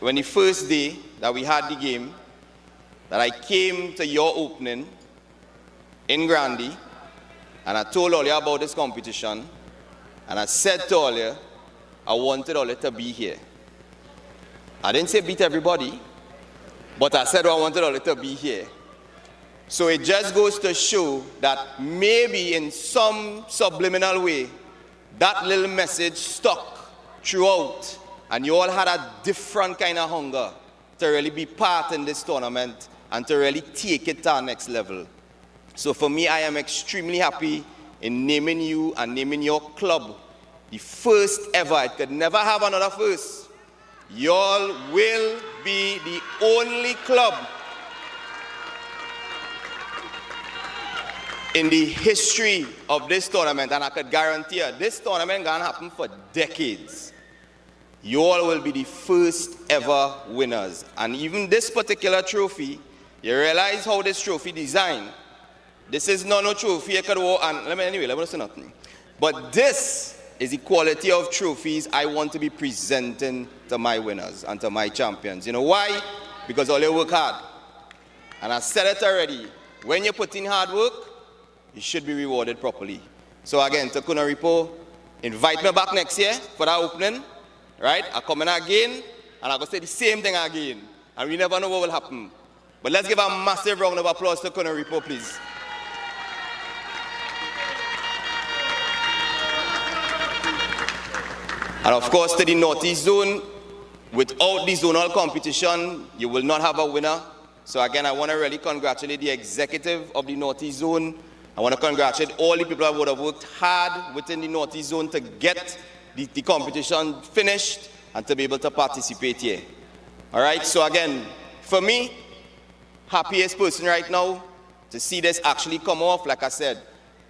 when the first day that we had the game that I came to your opening in Grandy and I told all you about this competition and I said to all you, I wanted all you to be here. I didn't say beat everybody, but I said I wanted all you to be here. So it just goes to show that maybe in some subliminal way, that little message stuck throughout. And you all had a different kind of hunger to really be part in this tournament and to really take it to our next level. So for me, I am extremely happy in naming you and naming your club the first ever. It could never have another first. You all will be the only club in the history of this tournament, and I could guarantee you, this tournament gonna happen for decades. You all will be the first ever winners. And even this particular trophy, you realize how this trophy designed. This is not no trophy you could walk, and let me not say nothing. But this is the quality of trophies I want to be presenting to my winners and to my champions. You know why? Because all you work hard. And I said it already, when you put in hard work, you should be rewarded properly. So again, to Cunaripo, invite me back next year for that opening. Right? I come in again, and I'm going to say the same thing again. And we never know what will happen. But let's give a massive round of applause to Cunaripo, please. And of course, to the Northeast Zone, without the zonal competition, you will not have a winner. So again, I want to really congratulate the executive of the Northeast Zone. I want to congratulate all the people that would have worked hard within the Northeast Zone to get the competition finished and to be able to participate here. All right, so again, for me, happiest person right now to see this actually come off. Like I said,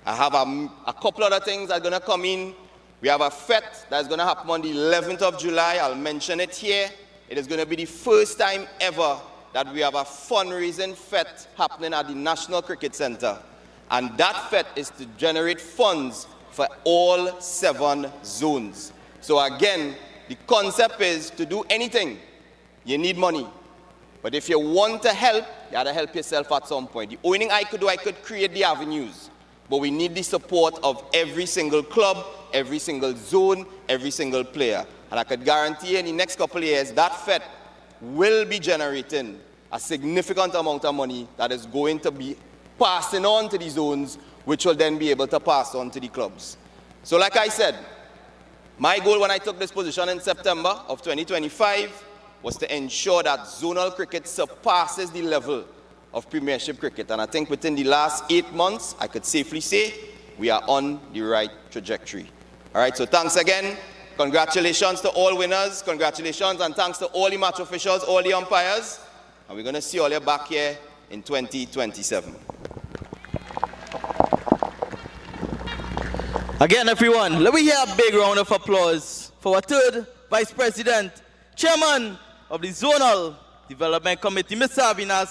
I have a couple other things that are going to come in. We have a fete that's going to happen on the 11th of July. I'll mention it here. It is going to be the first time ever that we have a fundraising fete happening at the National Cricket Center. And that fete is to generate funds for all 7 zones. So again, the concept is to do anything, you need money. But if you want to help, you have to help yourself at some point. The only thing I could do, I could create the avenues. But we need the support of every single club, every single zone, every single player. And I could guarantee in the next couple of years, that fete will be generating a significant amount of money that is going to be passing on to the zones, which will then be able to pass on to the clubs. So like I said, my goal when I took this position in September of 2025 was to ensure that zonal cricket surpasses the level of Premiership cricket. And I think within the last 8 months, I could safely say we are on the right trajectory. All right, so thanks again. Congratulations to all winners. Congratulations and thanks to all the match officials, all the umpires. And we're going to see all you back here in 2027. Again, everyone, let me hear a big round of applause for our third Vice President, Chairman of the Zonal Development Committee, Ms. Savannah.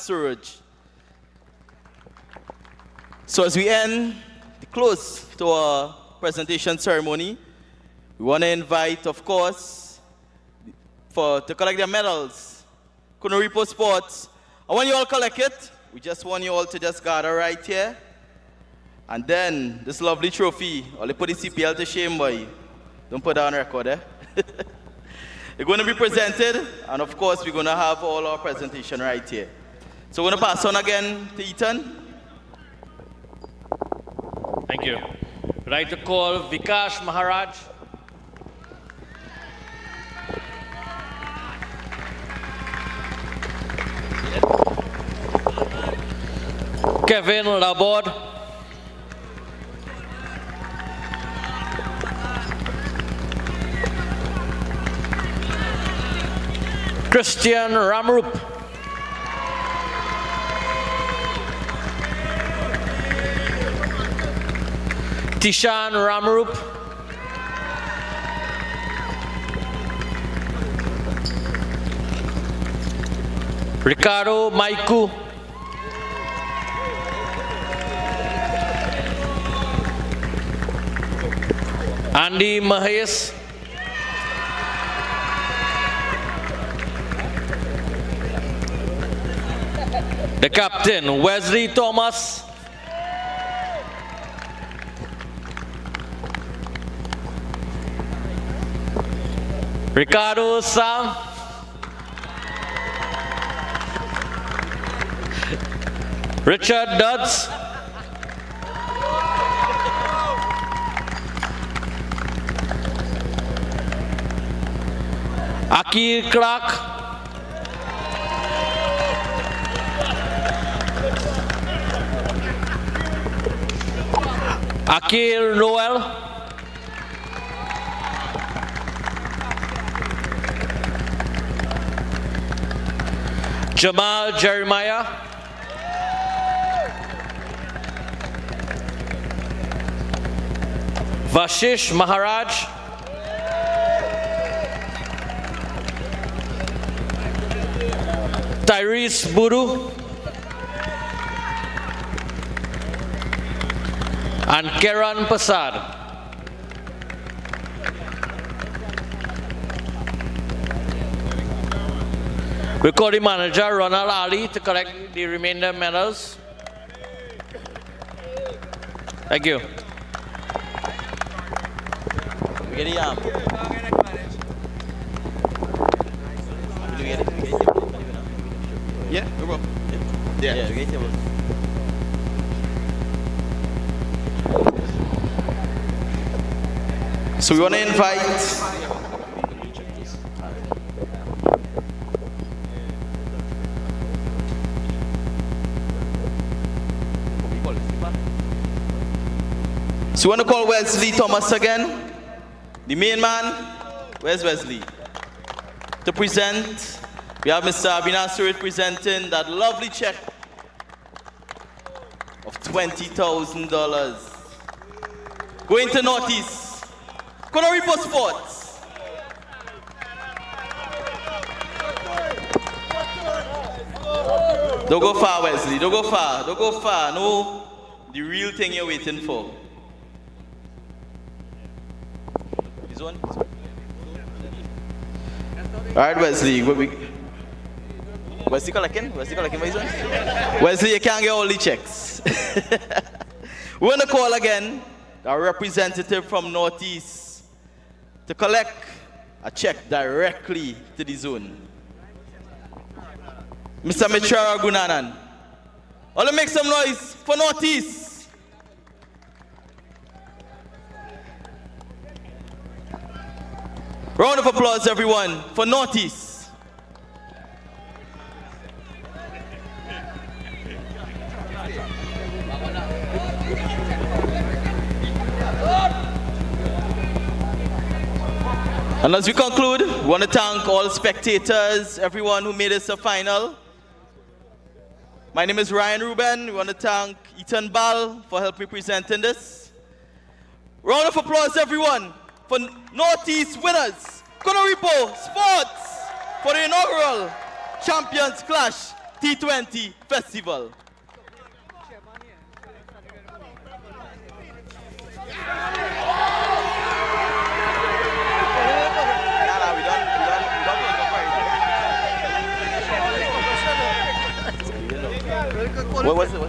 So as we end the close to our presentation ceremony, we want to invite, of course, to collect their medals, Cunaripo Sports. And when you all collect it, we just want you all to just gather right here. And then this lovely trophy, only put the CPL to shame, boy. Don't put that on record, eh? They're going to be presented, and of course, we're going to have all our presentation right here. So we're going to pass on again to Ethan. Thank you. I'd like to call Vikash Maharaj. Kevin Laborde. Christian Ramrup. Tishan Ramrup. Ricardo Maiku. Andy Mahes. The captain, Wesley Thomas. Ricardo Sam. Richard Dodds. Akil Clark. Akil Noel. Jamal Jeremiah. Vashish Maharaj. Tyrese Buru. And Kiran Pasad. Recording manager Ronald Ali to collect the remainder medals. Thank you. We get the arm. Yeah, we will. Yeah, we get it. So we want to invite So we want to call Wesley Thomas again, the main man. Where's Wesley? To present, we have Mr. Abinasuri presenting that lovely check of $20,000 going to Northeast Cunaripo Sports. Don't go far, Wesley. Don't go far. Don't go far. No, the real thing you're waiting for. This one? All right, Wesley. Wesley collecting? Wesley collecting my one? Wesley, you can't get all the checks. We want to call again our representative from Northeast to collect a check directly to the zone. Mr. Mitra Gunanan. All make some noise for Northeast. Round of applause, everyone, for Northeast. And as we conclude, we want to thank all spectators, everyone who made this a final. My name is Ryan Ruben. We want to thank Ethan Ball for helping me presenting this. Round of applause, everyone, for Northeast winners, Cunaripo Sports, for the inaugural Champions Clash T20 Festival. What was it?